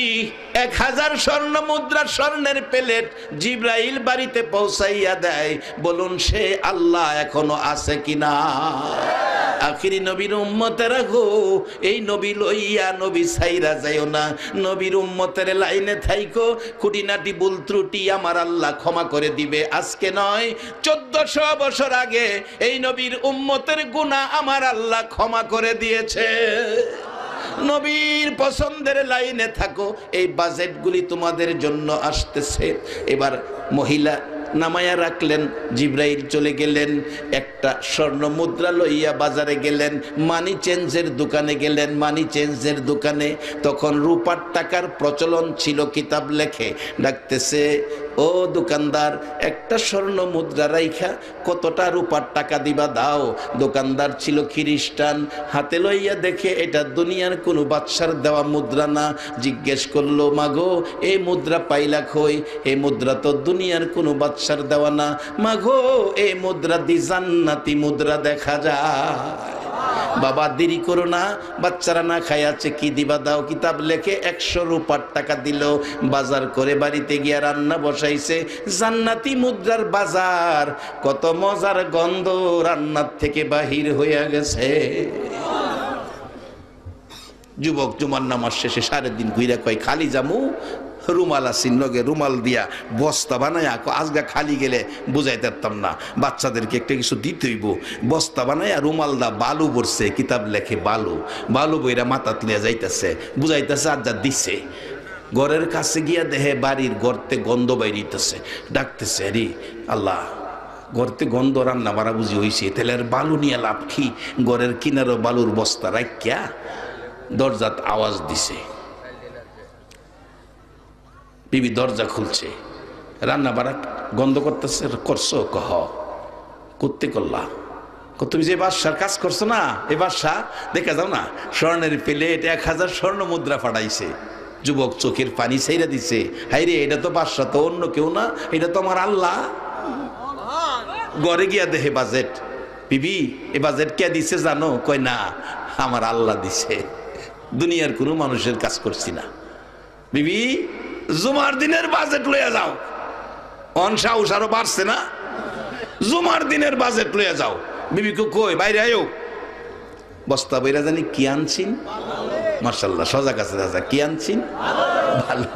A: 1000 স্বর্ণ মুদ্রা, স্বর্ণের প্লেট জিবরাইল বাড়িতে পৌঁছাইয়া দেয়। বলুন সে আল্লাহ এখনো আছে কিনা? আখিরি নবীর উম্মতেরা গো, এই নবী লইয়া নবী ছাইরা যাইও না। নবীর উম্মতের লাইনে থাইকো, খুঁটিনাটি ভুল ত্রুটি আমার আল্লাহ ক্ষমা করে দিবে। আজকে নয়, 1400 বছর আগে এই নবীর উম্মতের গুনাহ আমার আল্লাহ ক্ষমা করে দিয়েছে। নবীর পছন্দের লাইনে থাকো, এই বাজেটগুলি তোমাদের জন্য আসতেছে। এবার মহিলা নামায়া রাখলেন, জিবরাইল চলে গেলেন, একটা স্বর্ণ মুদ্রা লইয়া বাজারে গেলেন, মানি চেঞ্জের দোকানে গেলেন। মানি চেঞ্জের দোকানে তখন রূপার টাকার প্রচলন ছিল, কিতাব লেখে ডাকতেছে, ও দোকানদার একটা স্বর্ণ মুদ্রা রাইখা কতটা রূপার টাকা দিবা দাও। দোকানদার ছিল খ্রিস্টান, হাতে লইয়া দেখে এটা দুনিয়ার কোনো বাদশার দেওয়া মুদ্রা না। জিজ্ঞেস করলো, মাগো এই মুদ্রা পাইলা কই? এই মুদ্রা তো দুনিয়ার কোনো বাদশার দেওয়া না। মাগো এই মুদ্রা দি জান্নাতি মুদ্রা দেখা যায়। বাবা দেরি করো না, বাচ্চারা না খাই আছে, কি দিবা দাও। কিতাব লেখে 100 রূপার টাকা দিল, বাজার করে বাড়িতে গিয়া রান্না বসাইছে। জান্নাতি মুদ্রার বাজার, কত মজার গন্ধ রান্নার থেকে বাহির হইয়া গেছে। যুবক জুমার নামাজ শেষে 3.5 ঘুরে কয়, খালি জামু রুমাল আসিন লগে, রুমাল দিয়া বস্তা বানায় আজগা খালি গেলে বুঝাইতে পারতাম না, বাচ্চাদেরকে একটা কিছু দিতে হইব। বস্তা বানায় রুমাল দা বালু পড়ছে, কিতাব লেখে বালু, বালু বইরা মাথাত লিয়া যাইতেছে, বুঝাইতেছে আর যা দিছে। ঘরের কাছে গিয়া দেহে বাড়ির গর্তে গন্ধ বাইরিতেছে, ডাকতেছে, আরে আল্লাহ গর্তে গন্ধ, রান্না বাড়া বুঝি হয়েছে, তাহলে আর বালু নিয়ে লাভ কি? ঘরের কিনারও বালুর বস্তা রাখিয়া দরজাত আওয়াজ দিছে। বিবি দরজা খুলছে, রান্না বাড়া গন্ধ করতেছে, করছো? কহ করতে করলা, তুমি যে বাদশার কাজ করছো না, এই বাদশা দেখা যাও না স্বর্ণের প্লেট 1000 স্বর্ণ মুদ্রা ফাটাইছে। যুবক চোখের পানি ছাইরা দিছে, হাইরে এটা তো বাদশা, তো অন্য কেউ না, এটা তো আমার আল্লাহ। ঘরে গিয়া দেহে বাজেট। বিবি এ বাজেট কে দিছে জানো? কয় না, আমার আল্লাহ দিছে, দুনিয়ার কোনো মানুষের কাজ করছি না। বিবি জুমার দিনের বাজেট লইয়া যাও। অনসা উষারও বাড়ছে না, জুমার দিনের বাজেট লইয়া যাও। বিবি কই? বাইরে আয়ো। বস্তা বইরা জানি কি আনছিন, মাশাআল্লাহ সজা কাছে রাজা, কি আনছিন? ভালো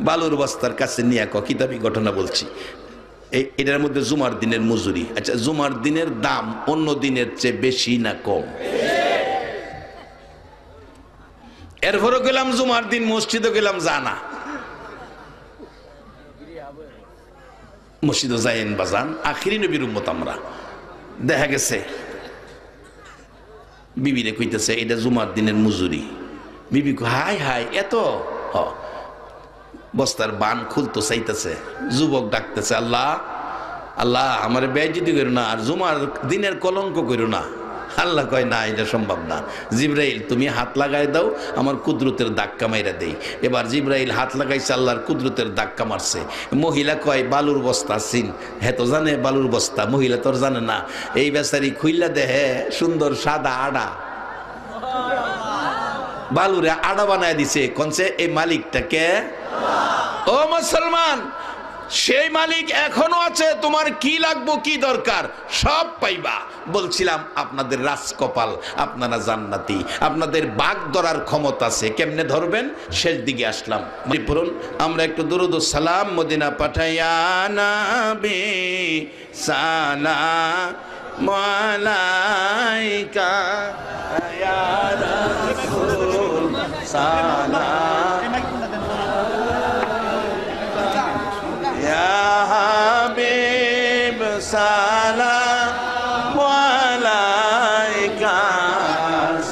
A: বালুর বস্তার কাছে নিয়ে কিতাবি ঘটনা বলছি। এটার মধ্যে জুমার দিনের মজুরি। আচ্ছা, জুমার দিনের দাম অন্য দিনের চেয়ে বেশি না কম? এরপরও গেলাম জুমার দিন মসজিদে গেলাম, জানা মসজিদে যাইন বাজান, আখিরি নবীর উম্মত আমরা। দেখা গেছে বিবিরে কইতেছে এটা জুমার দিনের মজুরি। বিবি হাই হাই এত, বস্তার বান খুলতো চাইতেছে। যুবক ডাকতেছে, আল্লাহ আল্লাহ আমার বেয়াজ্জতি করো না, আর জুমার দিনের কলঙ্ক করো না। আল্লাহ কয় না, এটা সম্ভব না। জিব্রাইল তুমি হাত লাগাই দাও, আমার কুদরতের ধাক্কা মাইরা দেই। এবার জিব্রাইল হাত লাগাইছে, আল্লাহর কুদরতের ধাক্কা মারছে। মহিলা কয় বালুর বস্তা সিন, হ্যাঁ তো জানে বালুর বস্তা, মহিলা তোর জানে না। এই বেচারি খুইল্লা দেহে সুন্দর সাদা আড়া, বালুরে আড়া বানায় দিছে। কনছে এই মালিকটাকে, ও মুসলমান, সেই মালিক এখনো আছে, তোমার কি লাগবো, কি দরকার সব পাইবা। বলছিলাম আপনাদের রাজকপাল, আপনারা জান্নাতি, আপনাদের বাঘ ধরার ক্ষমতা আছে, কেমনে ধরবেন শেষ দিকে আসলাম। পড়ুন আমরা একটু দুরুদ ও সালাম মদিনা পাঠাইয়া নবী সালাম আলাইকা ইয়া রাসূল সালাম ইয়া হাবিব সালাম আলাইকা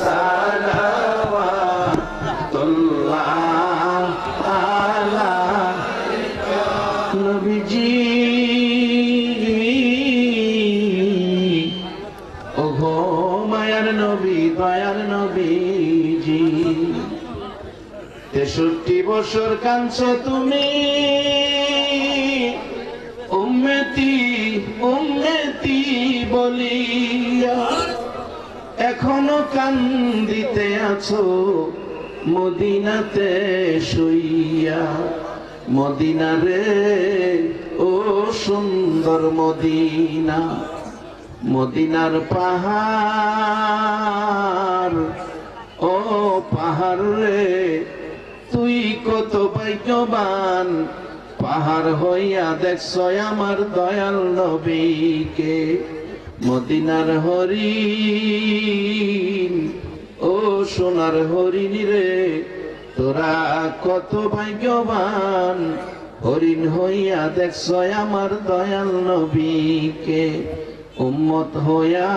A: সালাওয়াতুল্লাহ আলা নবীজি। ওগো মায়ার নবী, দয়ার নবীজি, 63 বছর কাঁদছো তুমি, উম্মতি উম্মতি বলিয়া, এখনো কান্দিতে আছো মদিনাতে শুইয়া। মদিনা রে ও সুন্দর মদিনা, মদিনার পাহাড়, ও পাহাড় রে তুই কত ভাগ্যবান, পাহাড় হইয়া দেখছ আমার দয়াল নবীকে। মদিনার হরিণ, ও সোনার হরিণ রে তোরা কত ভাগ্যবান, হরিণ হইয়া দেখছ আমার দয়াল নবীকে। উম্মত হইয়া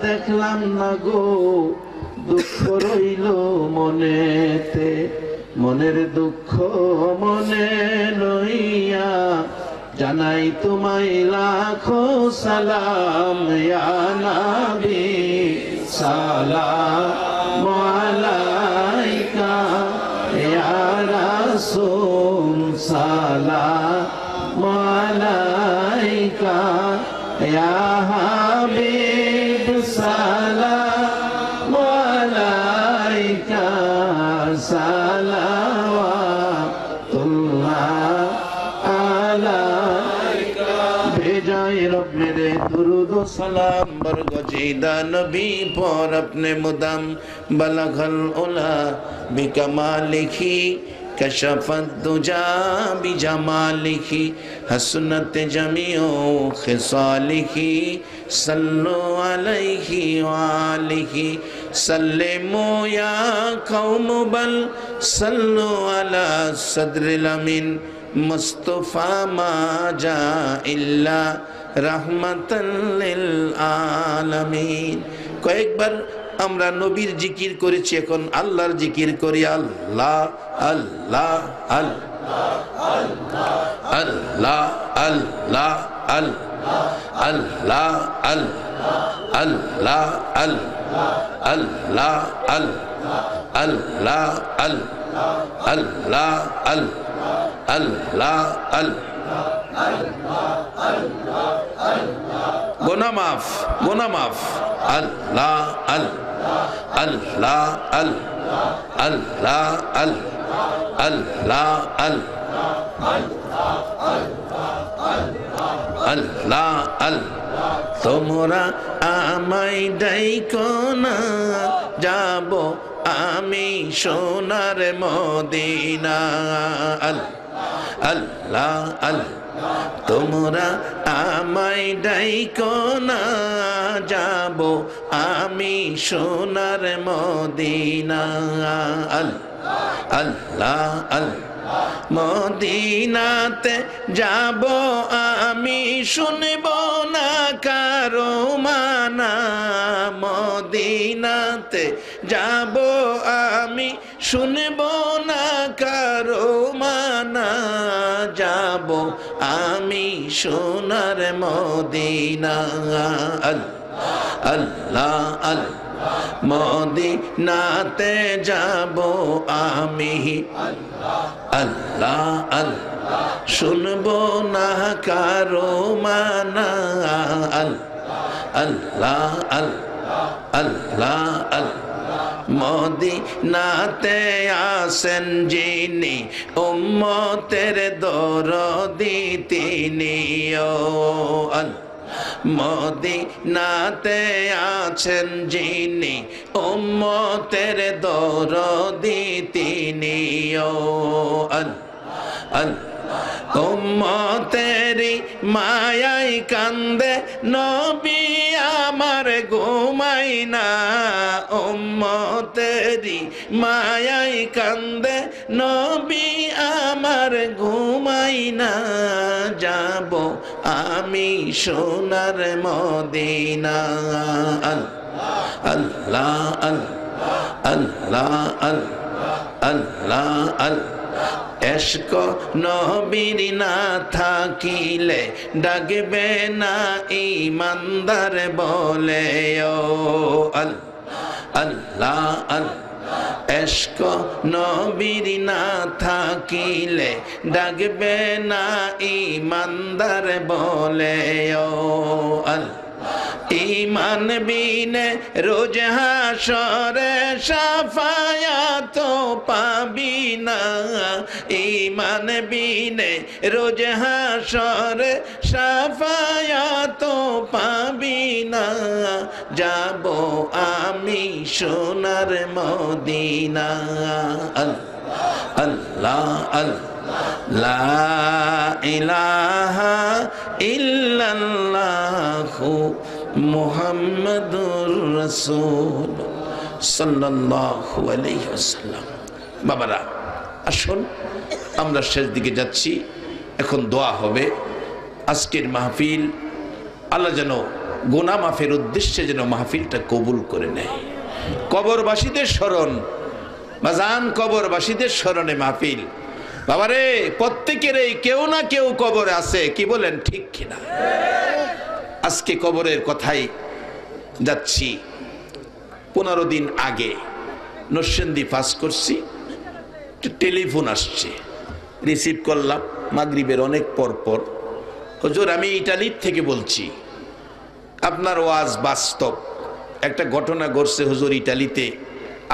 A: দেখলাম না গো, দুঃখ রইল মনেতে, মনের দুঃখ মনে লইয়া জানাই তোমায় লাখো সালাম ইয়া নবী সালাম আলাইকা ইয়া রাসূল সালাম আলাইকা ইয়া হাবিব সালাম আলাইকা সালাওয়াতুল্লাহ আলাইকা। भेजाए रब मेरे दुरूद व सलाम बरगजीदा नबी पर अपने मुदम बलगल उला बिकमालिही कशफत दुजा बिजमालिही हसनत जमीओ खिसालिही सल्लु अलैहि वालिही सल्लिमु या कौम बल सल्लु अला सद्रिल अमीन मुस्तफा मा जा इल्ला रहमतन लिल आलमीन। কয়েকবার আমরা নবীর জিকির করেছি, এখন আল্লাহর জিকির করি। আল্লাহ আল্লাহ আল্লাহ আল্লাহ আল্লাহ আল্লাহ আল্লাহ আল্লাহ আল্লাহ আল্লাহ আল্লাহ গুনাহ মাফ, গুনাহ মাফ। আল্লাহ আল্লাহ আল্লাহ আল্লাহ আল্লাহ আল্লাহ। তোমরা আমায় ডাইকো না, যাব আমি সোনার মদিনা। আল্লাহ আল্লাহ। তোমরা আমায় ডাইকো না, যাব আমি সোনার মদিনা। আল্লাহ আল্লাহ। মদিনাতে যাব আমি, শুনব না কারো মানা। মদিনাতে যাব আমি, শুনব না কারো মানা। যাব আমি সোনার মদিনা। আল্লাহ আল্লাহ মদিনাতে যাব আমি আল্লাহ আল্লাহ শুনবো না কারো মানা আল্লাহ আল্লাহ আল্লাহ আল্লাহ মদিনাতে আসেন যিনি উম্মতের দরদি তিনি ও আল্লাহ মদিনাতে আছেন যিনি উম্মতের দরদি তিনি ও আল্লাহ উম্মতেরি মায়াই কান্দে নবী আমার ঘুমাই না উম্মতেরি মায়াই কান্দে নবী আমার ঘুমাই না যাব আমি সোনার মদিনা আল্লাহ আল্লাহ আল্লাহ আল্লাহ আল্লাহ এশক নবীর না থাকিলে ডাকবে না ইমানদার বলে ও আল্লাহ আল্লাহ এশক নবীর না থাকিলে ডাকবে না ইমানদার বলে ও আল্লাহ ঈমান বিনে রোজ হাশরে শাফায়াত পাবি না ঈমান বিনে রোজ হাশরে শাফায়াত পাবি না যাব আমি সোনার মদিনা আল্লাহ আল্লাহ লা ইলাহা ইল্লাল্লাহু মুহাম্মাদুর রাসূল সাল্লাল্লাহু আলাইহি ওয়াসাল্লাম। বাবারা আসুন, আমরা শেষ দিকে যাচ্ছি, এখন দোয়া হবে। আজকের মাহফিল আল্লাহ যেন গুনাহ মাফের উদ্দেশ্যে যেন মাহফিলটা কবুল করে নেয়। কবরবাসীদের স্মরণ, বাজান কবরবাসীদের স্মরণে মাহফিল। বাবারে প্রত্যেকের এই কেউ না কেউ কবরে আছে, কি বলেন ঠিক কিনা? আজকে কবরের কথাই যাচ্ছি। 15 দিন আগে নরসিংদী পাস করছি, টেলিফোন আসছে, রিসিভ করলাম মাগরিবের অনেক পর। হুজুর আমি ইটালির থেকে বলছি, আপনার ওয়াজ বাস্তব, একটা ঘটনা ঘটছে হুজুর ইটালিতে,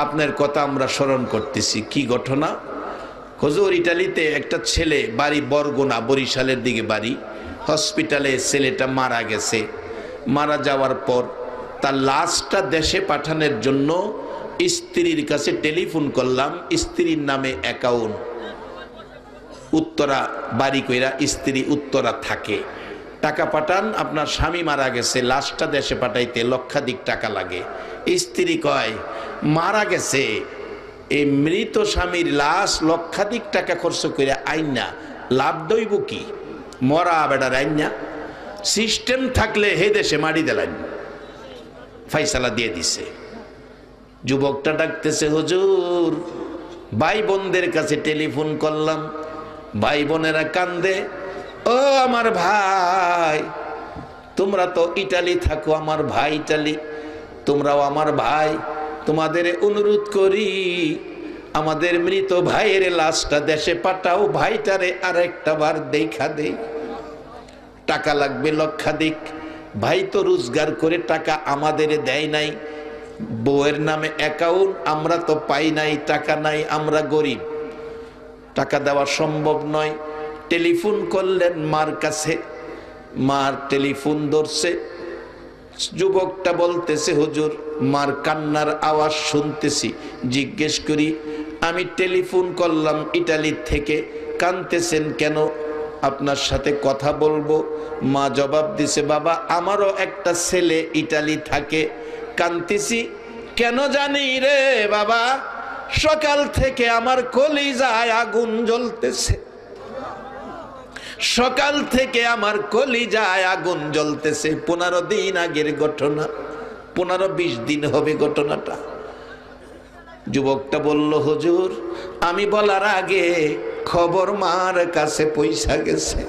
A: আপনার কথা আমরা স্মরণ করতেছি। কি ঘটনা? হুজুর ইটালিতে একটা ছেলে, বাড়ি বরগুনা, বরিশালের দিকে বাড়ি, হসপিটালে ছেলেটা মারা গেছে। মারা যাওয়ার পর তার লাশটা দেশে পাঠানোর জন্য স্ত্রীর কাছে টেলিফোন করলাম। স্ত্রীর নামে অ্যাকাউন্ট, উত্তরা বাড়ি কইরা, স্ত্রী উত্তরা থাকে। টাকা পাঠান, আপনার স্বামী মারা গেছে, লাশটা দেশে পাঠাইতে লক্ষাধিক টাকা লাগে। স্ত্রী কয় মারা গেছে, এই মৃত স্বামীর লাশ লক্ষাধিক টাকা খরচ করে আইনা লাভ দইব কি? মরা বেড়ার আইনা সিস্টেম থাকলে হে দেশে মারি দিলেন, ফাইসালা দিয়ে দিছে। যুবকটা ডাকতেছে, হুজুর ভাই বোনদের কাছে টেলিফোন করলাম, ভাই বোনেরা কান্দে, ও আমার ভাই, তোমরা তো ইটালি থাকো, আমার ভাই ইটালি, তোমরাও আমার ভাই, তোমাদের অনুরোধ করি আমাদের মৃত ভাইয়ের লাশটা দেশে পাঠাও, ভাইটারে আরেকটা বার দেখা দেই। টাকা লাগবে লক্ষাধিক, ভাই তো রোজগার করে টাকা আমাদের দেয় নাই, বউয়ের নামে অ্যাকাউন্ট, আমরা তো পাই নাই, টাকা নাই, আমরা গরিব, টাকা দেওয়া সম্ভব নয়। টেলিফোন করলেন মার কাছে, মার টেলিফোন ধরছে। যুবকটা বলতেছে, হুজুর মার কান্নার আওয়াজ শুনতেছি। জিজ্ঞেস করি, আমি টেলিফোন করলাম ইটালি থেকে, কাঁদতেছেন কেন? আপনার সাথে কথা বলবো। মা জবাব দিছে, বাবা আমারও একটা ছেলে ইটালি থাকে, কাঁদতেছি কেন জানি রে বাবা, সকাল থেকে আমার কলিজায় আগুন জ্বলতেছে, সকাল থেকে আমার কলিজায় আগুন জ্বলতেছে। 15 দিন আগের ঘটনা, 15-20 দিন হবে ঘটনাটা। যুবকটা বলল, হুজুর আমি বলার আগে খবর মার কাছে পয়সা গেছে,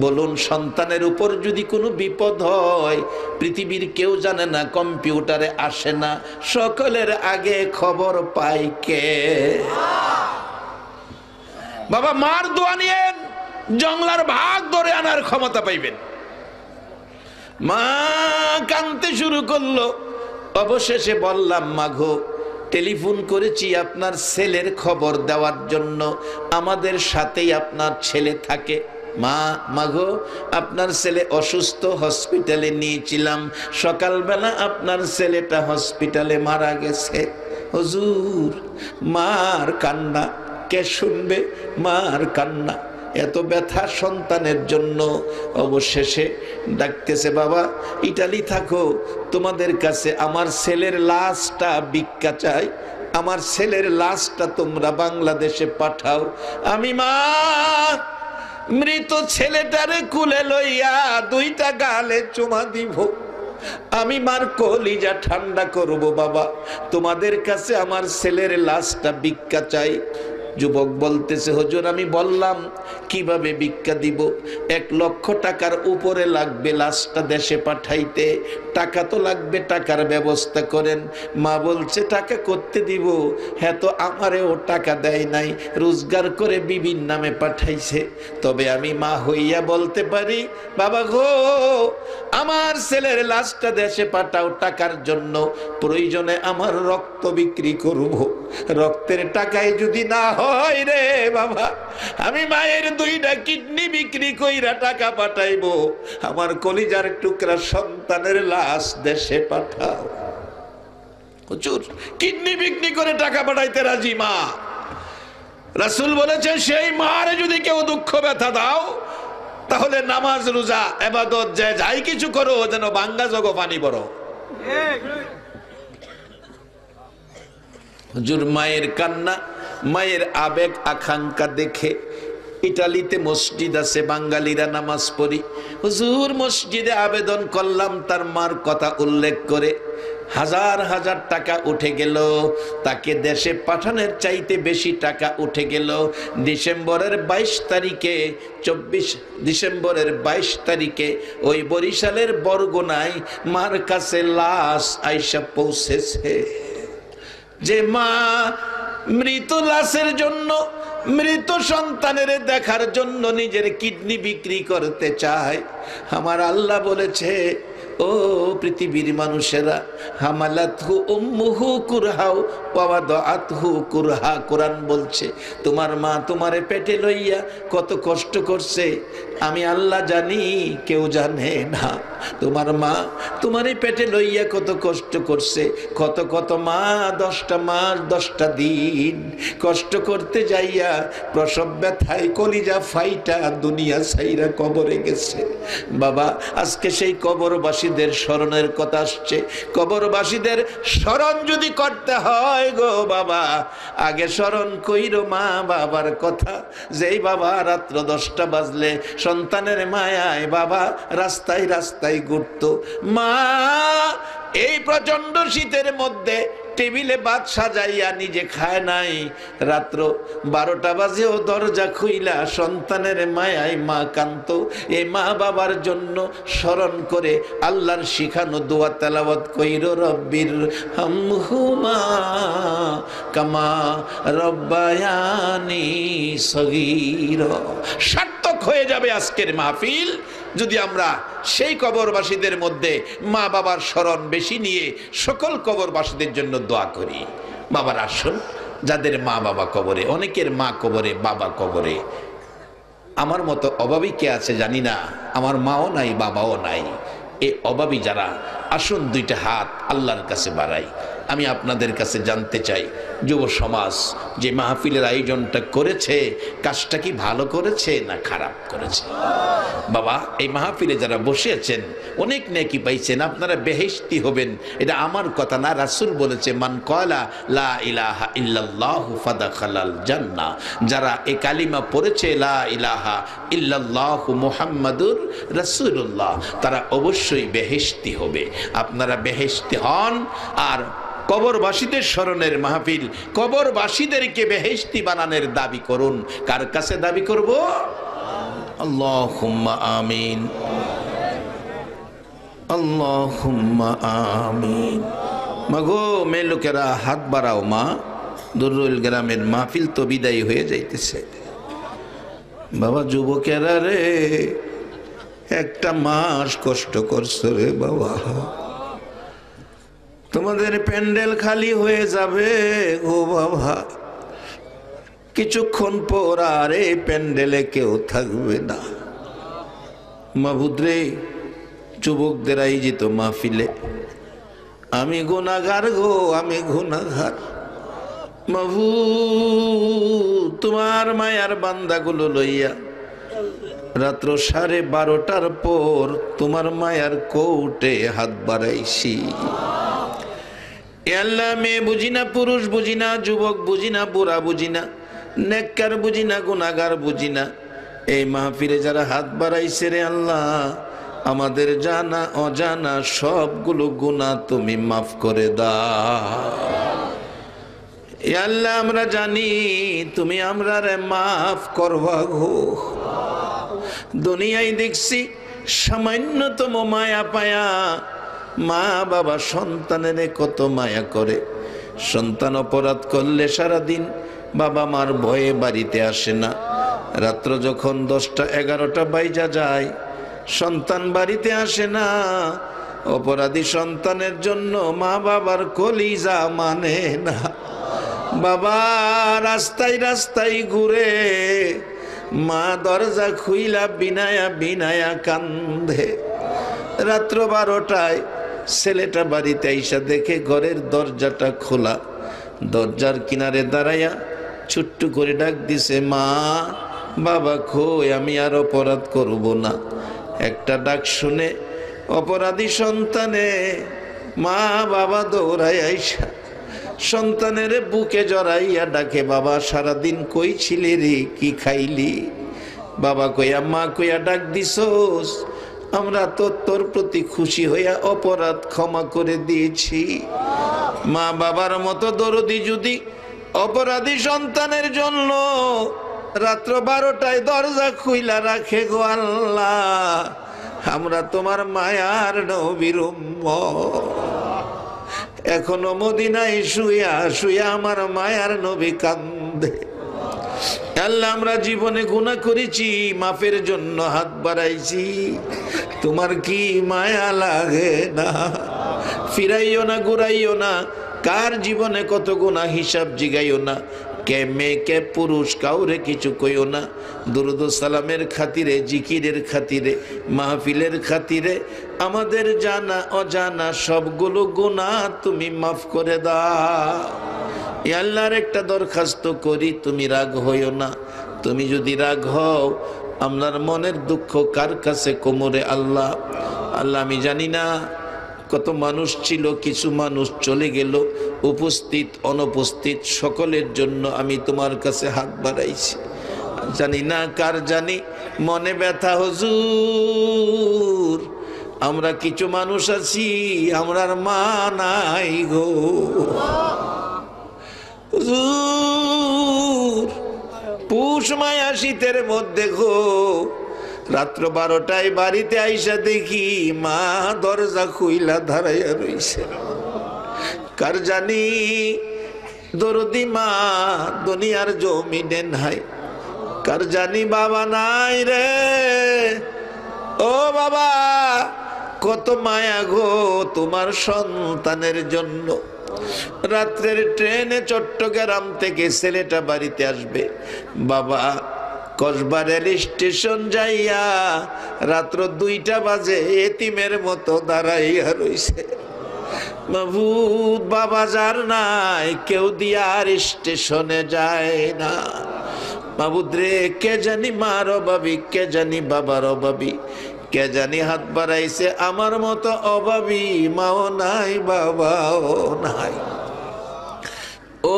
A: বলুন, সন্তানের উপর যদি কোনো বিপদ হয়, পৃথিবীর কেউ জানে না, কম্পিউটারে আসে না, সকলের আগে খবর পায় কে? বাবা, মার দোয়া নিয়েন, জংলার ভাগ ধরে আনার ক্ষমতা পাইবেন। মা কাঁদতে শুরু করলো। অবশেষে বললাম, মাগো, টেলিফোন করেছি আপনার ছেলের খবর দেওয়ার জন্য, আমাদের সাথেই আপনার ছেলে থাকে। মাগো, আপনার ছেলে অসুস্থ, হসপিটালে নিয়েছিলাম, সকালবেলা আপনার ছেলেটা হসপিটালে মারা গেছে। হুজুর, মার কান্না কে শুনবে? মার কান্না, এত ব্যথা সন্তানের জন্য। অবশেষে ডাকতেছে, বাবা ইটালি থাকো, তোমাদের কাছে আমার ছেলের লাশটা ভিক্ষা চাই, আমার ছেলের লাশটা তোমরা বাংলাদেশে পাঠাও। আমি মা মৃত ছেলেটারে কুলে লইয়া দুইটা গালে চুমা দিব, আমি মার কলিজা ঠান্ডা করব। বাবা, তোমাদের কাছে আমার ছেলের লাশটা ভিক্ষা চাই। যুবক বলতেছে, হুজুর আমি বললাম কিভাবে ভিক্ষা দিব, 1 লক্ষ টাকার উপরে লাগবে লাশটা দেশে পাঠাইতে, টাকা তো লাগবে, টাকার ব্যবস্থা করেন। মা বলছে, টাকা করতে দিব? হ্যাঁ, তো আমারেও টাকা দেয় নাই, রোজগার করে বিবির নামে পাঠাইছে। তবে আমি মা হইয়া বলতে পারি, বাবা গো, আমার ছেলের লাশটা দেশে পাঠাও টাকার জন্য, প্রয়োজনে আমার রক্ত বিক্রি করব, রক্তের টাকায় যদি না হয় রে বাবা, আমি মায়ের 2টা কিডনি বিক্রি কইরা টাকা পাঠাইবো, আমার কলিজার টুকরা সন্তানের লাশ দেশে পাঠাও। হুজুর, কিডনি বিক্রি করে টাকা পাঠাইতে রাজি মা। রাসূল বলেছে, সেই মারে যদি কেউ দুঃখ ব্যথা দাও, তাহলে নামাজ রোজা ইবাদত যাই কিছু করো, যেন বাঙ্গা জগ পানি বড়। হুজুর, মায়ের কান্না, মায়ের আবেগ আকাঙ্ক্ষা দেখে, ইটালিতে মসজিদ আছে, বাঙালিরা নামাজ পড়ি, হুজুর মসজিদে আবেদন করলাম, তার মার কথা উল্লেখ করে হাজার হাজার টাকা উঠে গেল, তাকে দেশে পাঠানোর চাইতে বেশি টাকা উঠে গেল। ডিসেম্বরের 22 তারিখে, 24 ডিসেম্বরের 22 তারিখে ওই বরিশালের বরগুনায় মার কাছে লাশ আইসা পৌঁছেছে। যে মা মৃত লাশের জন্য, মৃত সন্তানের দেখার জন্য নিজের কিডনি বিক্রি করতে চায়, আমার আল্লাহ বলেছে, ও পৃথিবীর মানুষেরা, হামালাতহু উম্মুহু কুরহাও ওয়াদাআতহু কুরহা। কোরআন বলছে, তোমার মা তোমারে পেটে লইয়া কত কষ্ট করছে, আমি আল্লাহ জানি, কেউ জানে না। তোমার মা তোমারে পেটে লইয়া কত কষ্ট করছে, কত কত মা 10টা মাস 10টা দিন কষ্ট করতে যাইয়া প্রসব ব্যথায় কলিজা ফাইটা দুনিয়া ছাইরা কবরে গেছে। বাবা, আজকে সেই কবরবাসীদের স্মরণের কথা আসছে। কবরবাসীদের স্মরণ যদি করতে হয় গো বাবা, আগে স্মরণ কইরো মা বাবার কথা। যেই বাবা রাত্র 10টা বাজলে সন্তানের মায়ায় বাবা রাস্তায় রাস্তায় ঘুরতো, মা এই প্রচন্ড শীতের মধ্যে টেবিলে ভাত সাজাইয়া নিজে খায় নাই, রাত্র 12টা বাজেও দরজা খুইলা সন্তানের মায়ায় মা কান্ত। এই মা বাবার জন্য স্মরণ করে আল্লাহর শিখানো দোয়া তেলাওয়াত কইরো, রব্বির হামহুমা কামা রব্বায়ানি সগীরা। সার্থক হয়ে যাবে আজকের মাহফিল যদি আমরা সেই কবরবাসীদের মধ্যে মা বাবার স্মরণ বেশি নিয়ে সকল কবরবাসীদের জন্য দোয়া করি। বাবার আসুন, যাদের মা বাবা কবরে, অনেকের মা কবরে, বাবা কবরে, আমার মতো অভাবী কে আছে জানি না, আমার মাও নাই বাবাও নাই, এই অভাবী যারা, আসুন 2টা হাত আল্লাহর কাছে বাড়াই। আমি আপনাদের কাছে জানতে চাই, যুব সমাজ যে মাহফিলের আয়োজনটা করেছে, কাজটা কি ভালো করেছে না খারাপ করেছে? বাবা, এই মাহফিলে যারা বসে আছেন অনেক নেকি পাইছেন, আপনারা বেহেশতি হবেন, এটা আমার কথা না, রাসূল বলেছে, মান ক্বালা লা ইলাহা ইল্লাল্লাহু ফাদাখালাল জান্নাহ। যারা এই কালিমা পড়েছে, লা ইলাহা ইল্লাল্লাহু মুহাম্মাদুর রাসূলুল্লাহ, তারা অবশ্যই বেহেশতি হবে। আপনারা বেহেশতি হন। আর কবরবাসীদের স্মরণের মাহফিল, কবরবাসীদেরকে বেহেশতি বানানোর দাবি করুন। কার কাছে দাবি করব? আল্লাহুম্মা আমিন, আল্লাহুম্মা আমিন। মাগো মেয়ে লোকেরা হাত বাড়াও মা, দুরুল গ্রামের মাহফিল তো বিদায় হয়ে যাইতেছে। বাবা যুবকেরা রে, একটা মাস কষ্ট করছো রে বাবা, তোমাদের প্যান্ডেল খালি হয়ে যাবে ও বাবা, কিছুক্ষণ পর আর এই প্যান্ডেলে কেউ থাকবে না। মাবুদ রে, যুবকদের আয়োজিত মাহফিলে আমি গুনাহগার গো, আমি গুনাহগার। মাবুদ তোমার মায়ার বান্দাগুলো লইয়া রাত্র 12:30টার পর তোমার মায়ার কোর্টে হাত বাড়াইছি। আল্লাহ, মেয়ে বুঝি না, পুরুষ বুঝি না, যুবক বুঝি না, বুড়া বুঝি না, নেককার বুঝি না, গুনাহগার বুঝি না, এই মাহফিলে যারা হাত বাড়াইছে রে আল্লাহ, আমাদের জানা অজানা সবগুলো গুনাহ তুমি মাফ করে দাও। আল্লাহ আমরা জানি তুমি আমরা রে মাফ করবা গো। দুনিয়ায় দেখছি সামান্যতম মায়া পায়া মা বাবা সন্তানের কত মায়া করে। সন্তান অপরাধ করলে সারাদিন বাবা মার ভয়ে বাড়িতে আসে না। রাত্র যখন 10টা 11টা বাইজা যায়, সন্তান বাড়িতে আসে না। অপরাধী সন্তানের জন্য মা বাবার কলিজা মানে না। বাবা রাস্তায় রাস্তায় ঘুরে, মা দরজা খুইলা বিনায়া বিনায়া কান্দে। রাত্র 12টায় ছেলেটা বাড়িতে আইসা দেখে ঘরের দরজাটা খোলা। দরজার কিনারে দাঁড়াইয়া ছোট্ট করে ডাক দিছে, মা বাবা কই, আমি আর অপরাধ করব না। একটা ডাক শুনে অপরাধী সন্তানে মা বাবা দৌড়াই আইসা সন্তানের বুকে জড়াইয়া ডাকে, বাবা সারাদিন কই ছিলি রে, কি খাইলি? বাবা কইয়া মা কইয়া ডাক দিছস, আমরা তো তোর প্রতি খুশি হইয়া অপরাধ ক্ষমা করে দিয়েছি। মা বাবার মতো দরদি যদি অপরাধী সন্তানের জন্য রাত্র 12টায় দরজা খুইলা রাখে গো আল্লাহ, আমরা তোমার মায়ার নবীর উম্মত। এখনো মদিনায় শুয়া শুয়া আমার মায়ার নবী কান্দে। আল্লাহ আমরা জীবনে গুনাহ করেছি, মাফের জন্য হাত বাড়াইছি, তোমার কি মায়া লাগে না? ফিরাইও না, ঘুরাইও না, কার জীবনে কত গুনাহ হিসাব জিগাইও না। কে মেয়ে কে পুরুষ কাউরে কিছু কইও না। দুরুদ সালামের খাতিরে, জিকিরের খাতিরে, মাহফিলের খাতিরে আমাদের জানা অজানা সবগুলো গুনাহ তুমি মাফ করে দাও। আল্লাহর একটা দরখাস্ত করি, তুমি রাগ হইও না। তুমি যদি রাগ হও, আপনার মনের দুঃখ কার কাছে কোমরে আল্লাহ। আল্লাহ আমি জানি না কত মানুষ ছিল, কিছু মানুষ চলে গেল, উপস্থিত অনুপস্থিত সকলের জন্য আমি তোমার কাছে হাত বাড়াইছি। জানি না কার জানি মনে ব্যথা হুজুর, আমরা কিছু মানুষ আছি আমরার মা নাই গো হুজুর। পুষ মায়া শীতের মধ্যে গো, রাত্র 12টায় বাড়িতে আইসা দেখি মা দরজা খুইলা দাঁড়াইয়া রইছে। কার জানি দরদি মা দুনিয়ার জমিনে নাই, কার জানি বাবা নাই রে। ও বাবা, কত মায়া গো তোমার সন্তানের জন্য। রাত্রের ট্রেনে চট্টগ্রাম থেকে ছেলেটা বাড়িতে আসবে, বাবা কসবা রেল স্টেশন যাইয়া রাত্র 2টা বাজে এতিমের মতো দাঁড়াইয়া রইছে। মাবুদ বাবা যার নাই, কেউ দিয়া আর স্টেশনে যায় না। মাবুদ রে, কে জানি মার অভাবী, কে জানি বাবার অভাবী, কে জানি হাত বাড়াইছে আমার মতো অভাবী, মাও নাই বাবাও নাই। ও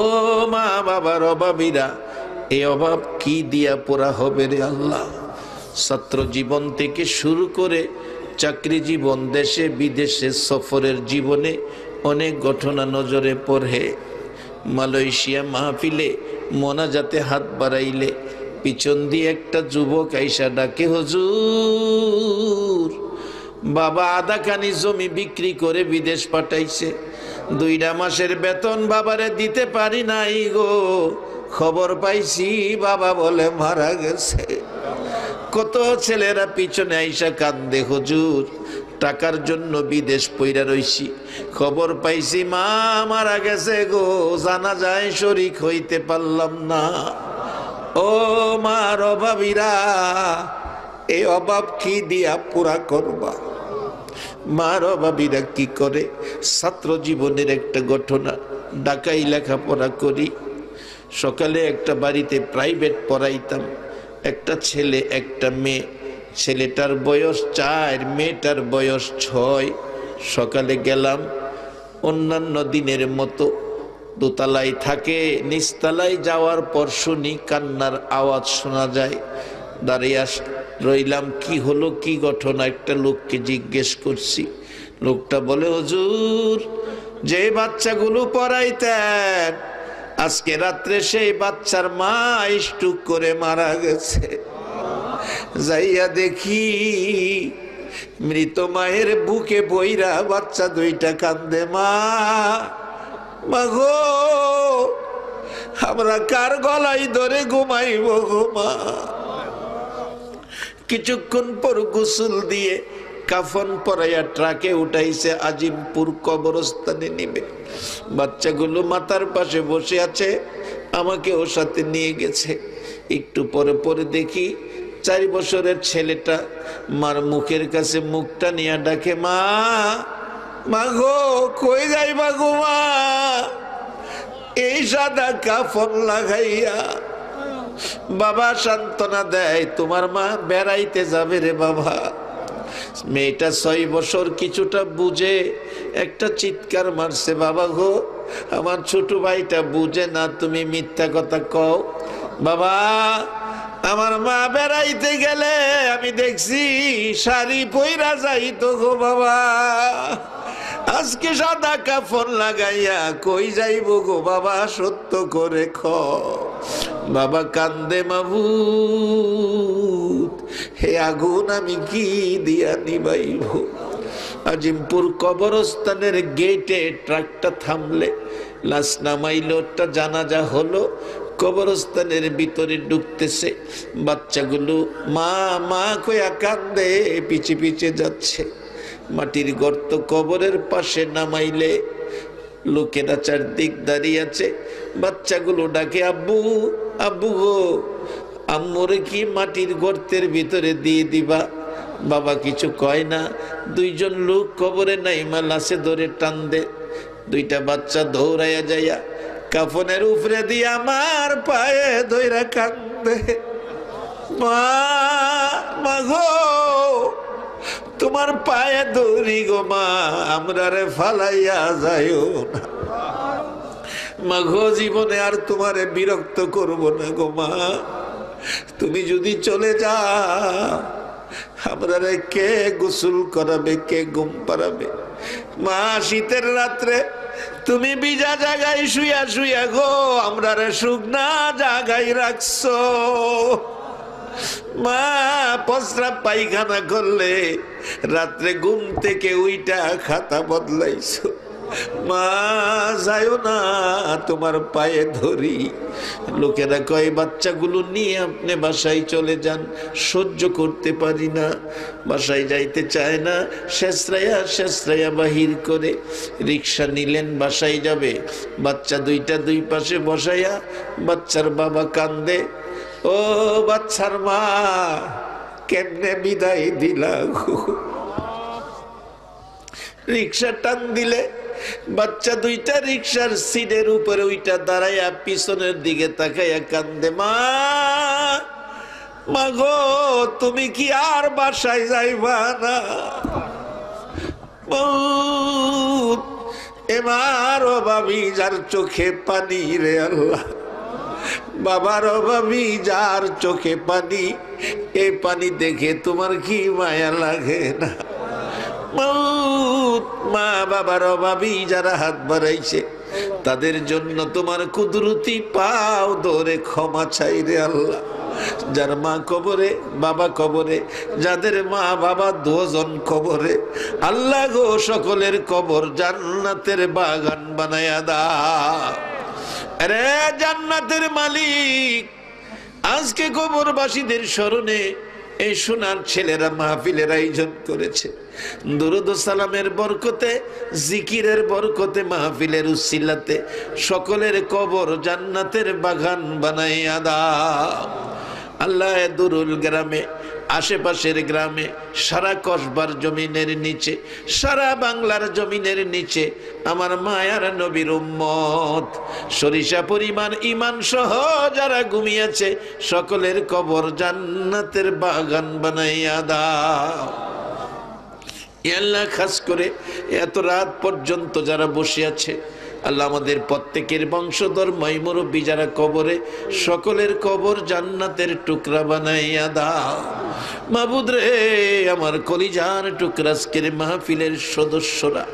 A: মা বাবার অভাবীরা, এই অভাব কি দিয়া পুরা হবে রে আল্লাহ। ছাত্র জীবন থেকে শুরু করে চাকরি জীবন, দেশে বিদেশে সফরের জীবনে অনেক ঘটনা নজরে পড়ে। মালয়েশিয়া মাহফিলে মোনাজাতে হাত বাড়াইলে পিছন দিয়ে একটা যুবক আইসা ডাকে, হুজুর বাবা আধাখানি জমি বিক্রি করে বিদেশ পাঠাইছে, 2 মাসের বেতন বাবারে দিতে পারি নাই গো, খবর পাইছি বাবা বলে মারা গেছে। কত ছেলেরা পিছনে আইসা কান্দে, হুজুর টাকার জন্য বিদেশ পইরা রইছি, খবর পাইছি মা মারা গেছে গো, জানাজায় শরীক হইতে পারলাম না। ও মার অভাবীরা, এই অভাব কি দিয়া পুরা করবা? মার অভাবীরা কি করে? ছাত্র জীবনের একটা ঘটনা, ঢাকায় লেখাপড়া করি, সকালে একটা বাড়িতে প্রাইভেট পড়াইতাম, একটা ছেলে একটা মেয়ে, ছেলেটার বয়স 4, মেয়েটার বয়স 6। সকালে গেলাম, অন্যান্য দিনের মতো দোতলায় থাকে, নিচতলায় যাওয়ার পর শুনি কান্নার আওয়াজ শোনা যায়। দাঁড়িয়ে রইলাম, কি হলো কি ঘটনা? একটা লোককে জিজ্ঞেস করছি, লোকটা বলে, হুজুর যে বাচ্চাগুলো পড়াইতেন আজকে রাত্রে সেই বাচ্চার মা স্ট্রোক করে মারা গেছে। যাইয়া দেখি মৃত মায়ের বুকে বইরা বাচ্চা 2টা কান্দে, মা মাগো আমরা কার গলায় ধরে ঘুমাইব গো মা। কিছুক্ষণ পর গোসল দিয়ে কাফন পরাইয়া ট্রাকে উঠাইছে, আজিমপুর কবরস্থানে নিবে। বাচ্চাগুলো মাথার পাশে বসে আছে, আমাকে ওর সাথে নিয়ে গেছে। একটু পরে পরে দেখি 4 বছরের ছেলেটা মার মুখের কাছে মুখটা নিয়ে ডাকে, মা মাগো কই যাইবা গো মা? এই সাদা কাফন লাগাইয়া বাবা সান্ত্বনা দেয়, তোমার মা বেড়াইতে যাবে রে বাবা। মেয়েটা 6 বছর, কিছুটা বুঝে, একটা চিৎকার মারছে, বাবা গো আমার ছোট ভাইটা বুঝে না, তুমি মিথ্যা কথা কও। বাবা আমার মা বেড়াইতে গেলে আমি দেখছি শাড়ি পইরা যাইতো গো বাবা, আজকে সাদা কাফন লাগাইয়া কই যাইব গো বাবা, সত্য করে খ। বাবা কান্দে, মাবুদ হে আগুন আমি কি দিয়া নিবাইব? আজিমপুর কবরস্থানের গেটে ট্রাকটা থামলে, লাশ নামাইল, একটা জানাজা হলো, কবরস্থানের ভিতরে ঢুকতেছে। বাচ্চাগুলো মা মা কইয়া কান্দে, পিছে পিছে যাচ্ছে। মাটির গর্ত কবরের পাশে নামাইলে লোকেরা চারদিক দাঁড়িয়ে আছে। বাচ্চাগুলো ডাকে, আব্বু আব্বু গো, আম্মুরে কি মাটির গর্তের ভিতরে দিয়ে দিবা? বাবা কিছু কয় না। 2জন লোক কবরে নাইমা লাশে ধরে টান দে। 2টা বাচ্চা দৌড়াইয়া যাইয়া কাফনের উপরে দিয়ে আমার পায়ে ধইরা কান্দে, মা মাগো তোমার পায়ে ধরি গো মা, আমরা রে ফালাইয়া যাইও না। মাগো জীবনে আর তোমারে বিরক্ত করব না গো মা, তুমি যদি চলে যাও আমরা রে কে গোসল করাবে, কে ঘুম পাড়াবে? মা শীতের রাত্রে তুমি ভিজা জায়গায় শুয়া শুয়া গো আমরা রে শুকনা জায়গায় রাখছো। মা প্রস্রাব পায়খানা করলে রাত্রে ঘুম থেকে উইটা খাতা বদলাইছো। মা যাইও না, তোমার পায়ে ধরি। লোকেরা কয় বাচ্চাগুলো নিয়ে আপনি বাসায় চলে যান, সহ্য করতে পারি না, বাসায় যাইতে চায় না। শেষরাইয়া বাহির করে রিক্সা নিলেন, বাসায় যাবে। বাচ্চা 2টা 2 পাশে বসাইয়া বাচ্চার বাবা কান্দে, ও বাচ্চার মা কেমনে বিদায় দিলা? রিক্সা টান দিলে বাচ্চা 2টা রিক্সার সিটের উপরে ওইটা দাঁড়াইয়া পিছনের দিকে তাকাইয়া কান্দে, মা মাগো তুমি কি আর বাসায় যাইবা না? এবার অভাবী যার চোখে পানি রে আল্লাহ, বাবার অভাবী যার চোখে পানি, এই পানি দেখে তোমার কি মায়া লাগে না? মা বাবার অভাবী যারা হাত বাড়াইছে তাদের জন্য তোমার কুদরতি পাও ধরে ক্ষমা চাই রে আল্লাহ। যার মা কবরে, বাবা কবরে, যাদের মা বাবা দুজন কবরে, আল্লাহ গো সকলের কবর জান্নাতের বাগান বানায়া দাও। আরে জান্নাতের মালিক, আজকে কবরবাসীদের স্মরণে এই সোনার ছেলেরা মাহফিলের আয়োজন করেছে। দুরুদ ও সালামের বরকতে, জিকিরের বরকতে, মাহফিলের উসিলাতে সকলের কবর জান্নাতের বাগান বানাইয়া দাও। আল্লাহ দুরুল গ্রামে, আশেপাশের গ্রামে, সারা কসবার জমিনের নিচে, সারা বাংলার জমিনের নিচে আমার মায়ার নবীর উম্মত সরিষা পরিমাণ ইমান সহ যারা ঘুমিয়েছে সকলের কবর জান্নাতের বাগান বানাইয়া দাও। আল্লাহ খাস করে এত রাত পর্যন্ত যারা বসে আছে, আল্লাহ আমাদের প্রত্যেকের বংশধর মুরব্বী যারা কবরে, সকলের কবর জান্নাতের টুকরা বানাইয়া দাও। মাবুদ রে, আমার কলিজার টুকরা আজকের মাহফিলের সদস্যরা,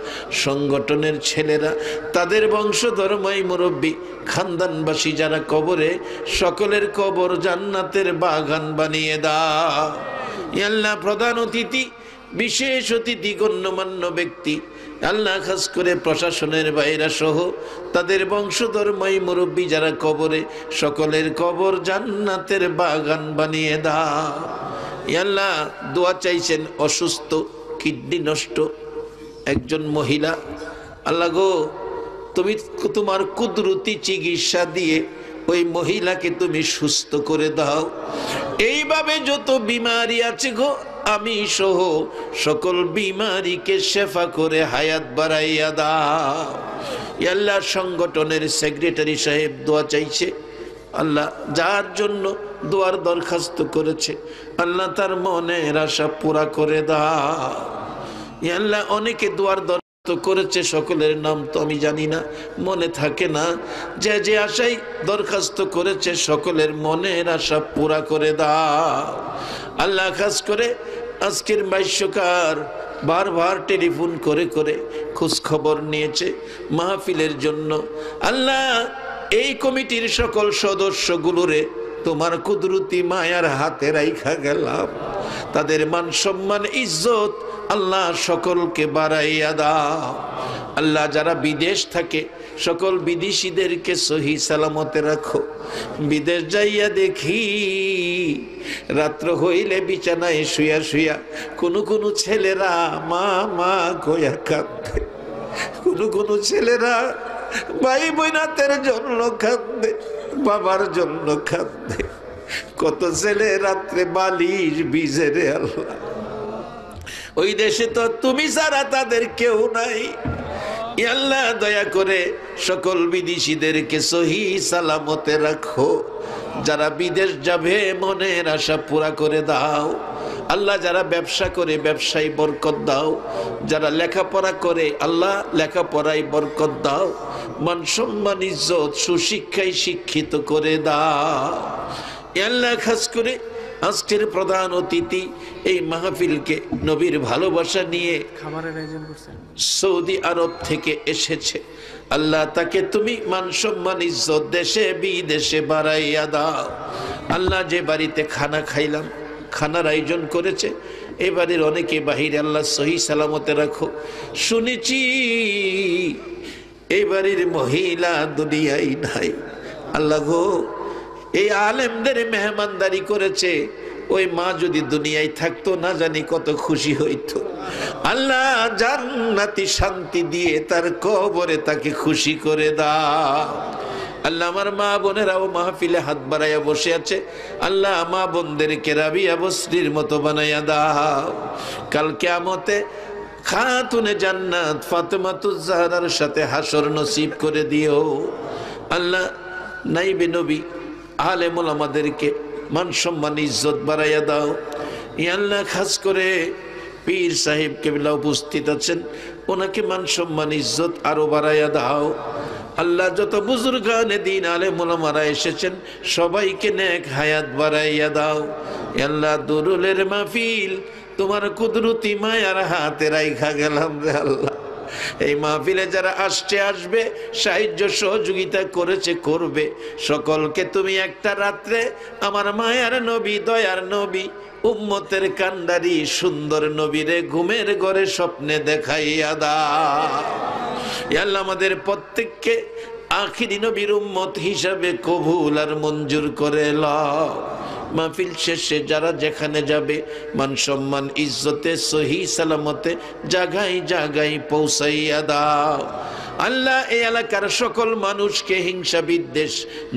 A: সংগঠনের ছেলেরা, তাদের বংশধর মুরব্বী খানদানবাসী যারা কবরে, সকলের কবর জান্নাতের বাগান বানিয়ে দাও। আল্লাহ প্রধান অতিথি, বিশেষ অতিথি, গণ্যমান্য ব্যক্তি, আল্লাহ খাস করে প্রশাসনের বাইরা সহ তাদের বংশধর মুরব্বী যারা কবরে, সকলের কবর জান্নাতের বাগান বানিয়ে দাও। আল্লাহ দোয়া চাইছেন অসুস্থ, কিডনি নষ্ট একজন মহিলা, আল্লাহ গো তুমি তোমার কুদরতি চিকিৎসা দিয়ে ওই মহিলাকে তুমি সুস্থ করে দাও। এইভাবে যত বিমারি আছে গো, আমি সহ সকল বিমারিকে শেফা করে হায়াত বাড়াইয়া দাও। আল্লাহ সংগঠনের সেক্রেটারি সাহেব দোয়া চাইছে, আল্লাহ যার জন্য দোয়ার দরখাস্ত করেছে আল্লাহ তার মনের আশা পুরা করে দাও। আল্লাহ অনেকে দোয়ার দরখাস্ত করেছে, সকলের নাম তো আমি জানি না, মনে থাকে না। যে যে আশাই দরখাস্ত করেছে সকলের মনের আশা পুরা করে দাও। আল্লাহ খাস করে আজকের ভাষ্যকার বারবার টেলিফোন করে করে খোঁজ খবর নিয়েছে মাহফিলের জন্য। আল্লাহ এই কমিটির সকল সদস্যগুলোরে তোমার কুদরতি মায়ার হাতে রাইখা গেলাম, তাদের মান সম্মান ইজ্জত আল্লাহ সকলকে বাড়াইয়া দাও। আল্লাহ যারা বিদেশ থাকে সকল বিদেশিদেরকে সহি সালামতে রাখো। বিদেশ যাইয়া দেখি রাত্র হইলে বিছানায় শুয়া শুয়া কোনো ছেলেরা মা মা কয়া কাঁদে, কোনো ছেলেরা ভাই বোনাতের জন্য কাঁদে, বাবার জন্য কাঁদে। কত ছেলে রাত্রে বালিশ ভিজে রে আল্লাহ। ওই দেশে তো তুমি ছাড়া তাদের কেউ নাই। আল্লাহ দয়া করে সকল বিদেশিদেরকে সহি সালামতে রাখো। যারা বিদেশ যাবে মনের আশা পুরা করে দাও। আল্লাহ যারা ব্যবসা করে ব্যবসায় বরকত দাও, যারা লেখাপড়া করে আল্লাহ লেখাপড়ায় বরকত দাও, মান সম্মান ইজ্জত সুশিক্ষায় শিক্ষিত করে দাও। আল্লাহ খাস করে আজকের প্রধান অতিথি এই মাহফিলকে নবীর ভালোবাসা নিয়ে খাবারের আয়োজন করছেন, সৌদি আরব থেকে এসেছে। আল্লাহ তাকে তুমি মান সম্মান ইজ্জত দেশে বিদেশে বাড়াইয়া দাও। আল্লাহ যে বাড়িতে খানা খাইলাম, খানার আয়োজন করেছে, এ বাড়ির অনেকে বাহিরে আল্লাহ সহি সালামতে রাখো। শুনেছি এই বাড়ির মহিলা দুনিয়ায় নাই। আল্লাহ গো এই আলেমদের মেহমানদারি করেছে, ওই মা যদি দুনিয়ায় থাকতো না জানি কত খুশি হইতো। আল্লাহ জান্নাতি শান্তি দিয়ে তার কবরে তাকে খুশি করে দাও। আল্লাহ আমার মা বোনেরাও মাহফিলে হাত বাড়াইয়া বসে আছে, আল্লাহ মা বোনদেরকে রাবিয়া বসরির মতো বানাইয়া দাও। কাল কিয়ামতে খাতুনে জান্নাত ফাতেমাতুজ জাহরার সাথে হাসর নসিব করে দিও। আল্লাহ নাইবে নবী আলেম ওলামাদেরকে মান সম্মান ইজ্জত বাড়াইয়া দাও। আল্লাহ খাস করে পীর সাহেব কেবলা উপস্থিত আছেন, ওনাকে মান সম্মান ইজ্জত আরো বাড়াইয়া দাও। আল্লাহ যত বুজুর্গানে দিন আলেম ওলামারা এসেছেন সবাইকে নেক হায়াত বাড়াইয়া দাও। আল্লাহ দুরুলের মাহফিল তোমার কুদরতি মায়ার হাতে রাইখা গেলাম রে আল্লাহ। এই মাহফিলে যারা আসছে আসবে, সাহায্য সহযোগিতা করেছে করবে, সকলকে তুমি একটা রাত্রে আমার মায়ার নবী, দয়ার নবী, উম্মতের কান্ডারি সুন্দর নবীরে ঘুমের ঘরে স্বপ্নে দেখাইয়া দাও। ইয়া আল্লাহ, আমাদের প্রত্যেককে আখিরি নবীর উম্মত হিসাবে কবুল আর মঞ্জুর করে লও। মাহফিল শেষে যারা যেখানে যাবে মান সম্মান ইজ্জতে সহি সালামতে জায়গায় জায়গায় পৌঁছাইয়া দাও। আল্লাহ, এই এলাকার সকল মানুষকে হিংসা বিদ্বেষ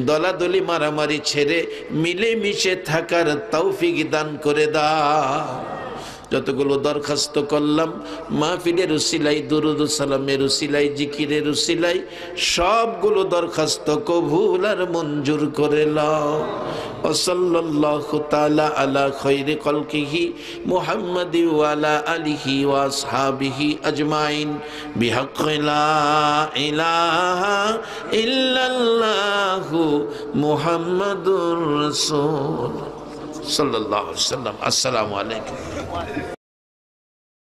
A: দলাদলি মারামারি ছেড়ে মিলেমিশে থাকার তৌফিক দান করে দাও। যতগুলো দরখাস্ত করলাম মাহফিলের উসিলাই, দুরুদ সালামের উসিলাই, জিকিরের উসিলাই, সবগুলো দরখাস্ত কবুল আর মঞ্জুর করে লও। সাল্লাল্লাহু তাআলা আলা খায়রি খালকিহি মুহাম্মাদি ওয়া আলা আলিহি ওয়া আসহাবিহি আজমাইন বিহাক্কি লা ইলাহা ইল্লাল্লাহু মুহাম্মাদুর রাসূল সাল্লাল্লাহু আলাইহি ওয়াসাল্লাম। আসসালামু আলাইকুম।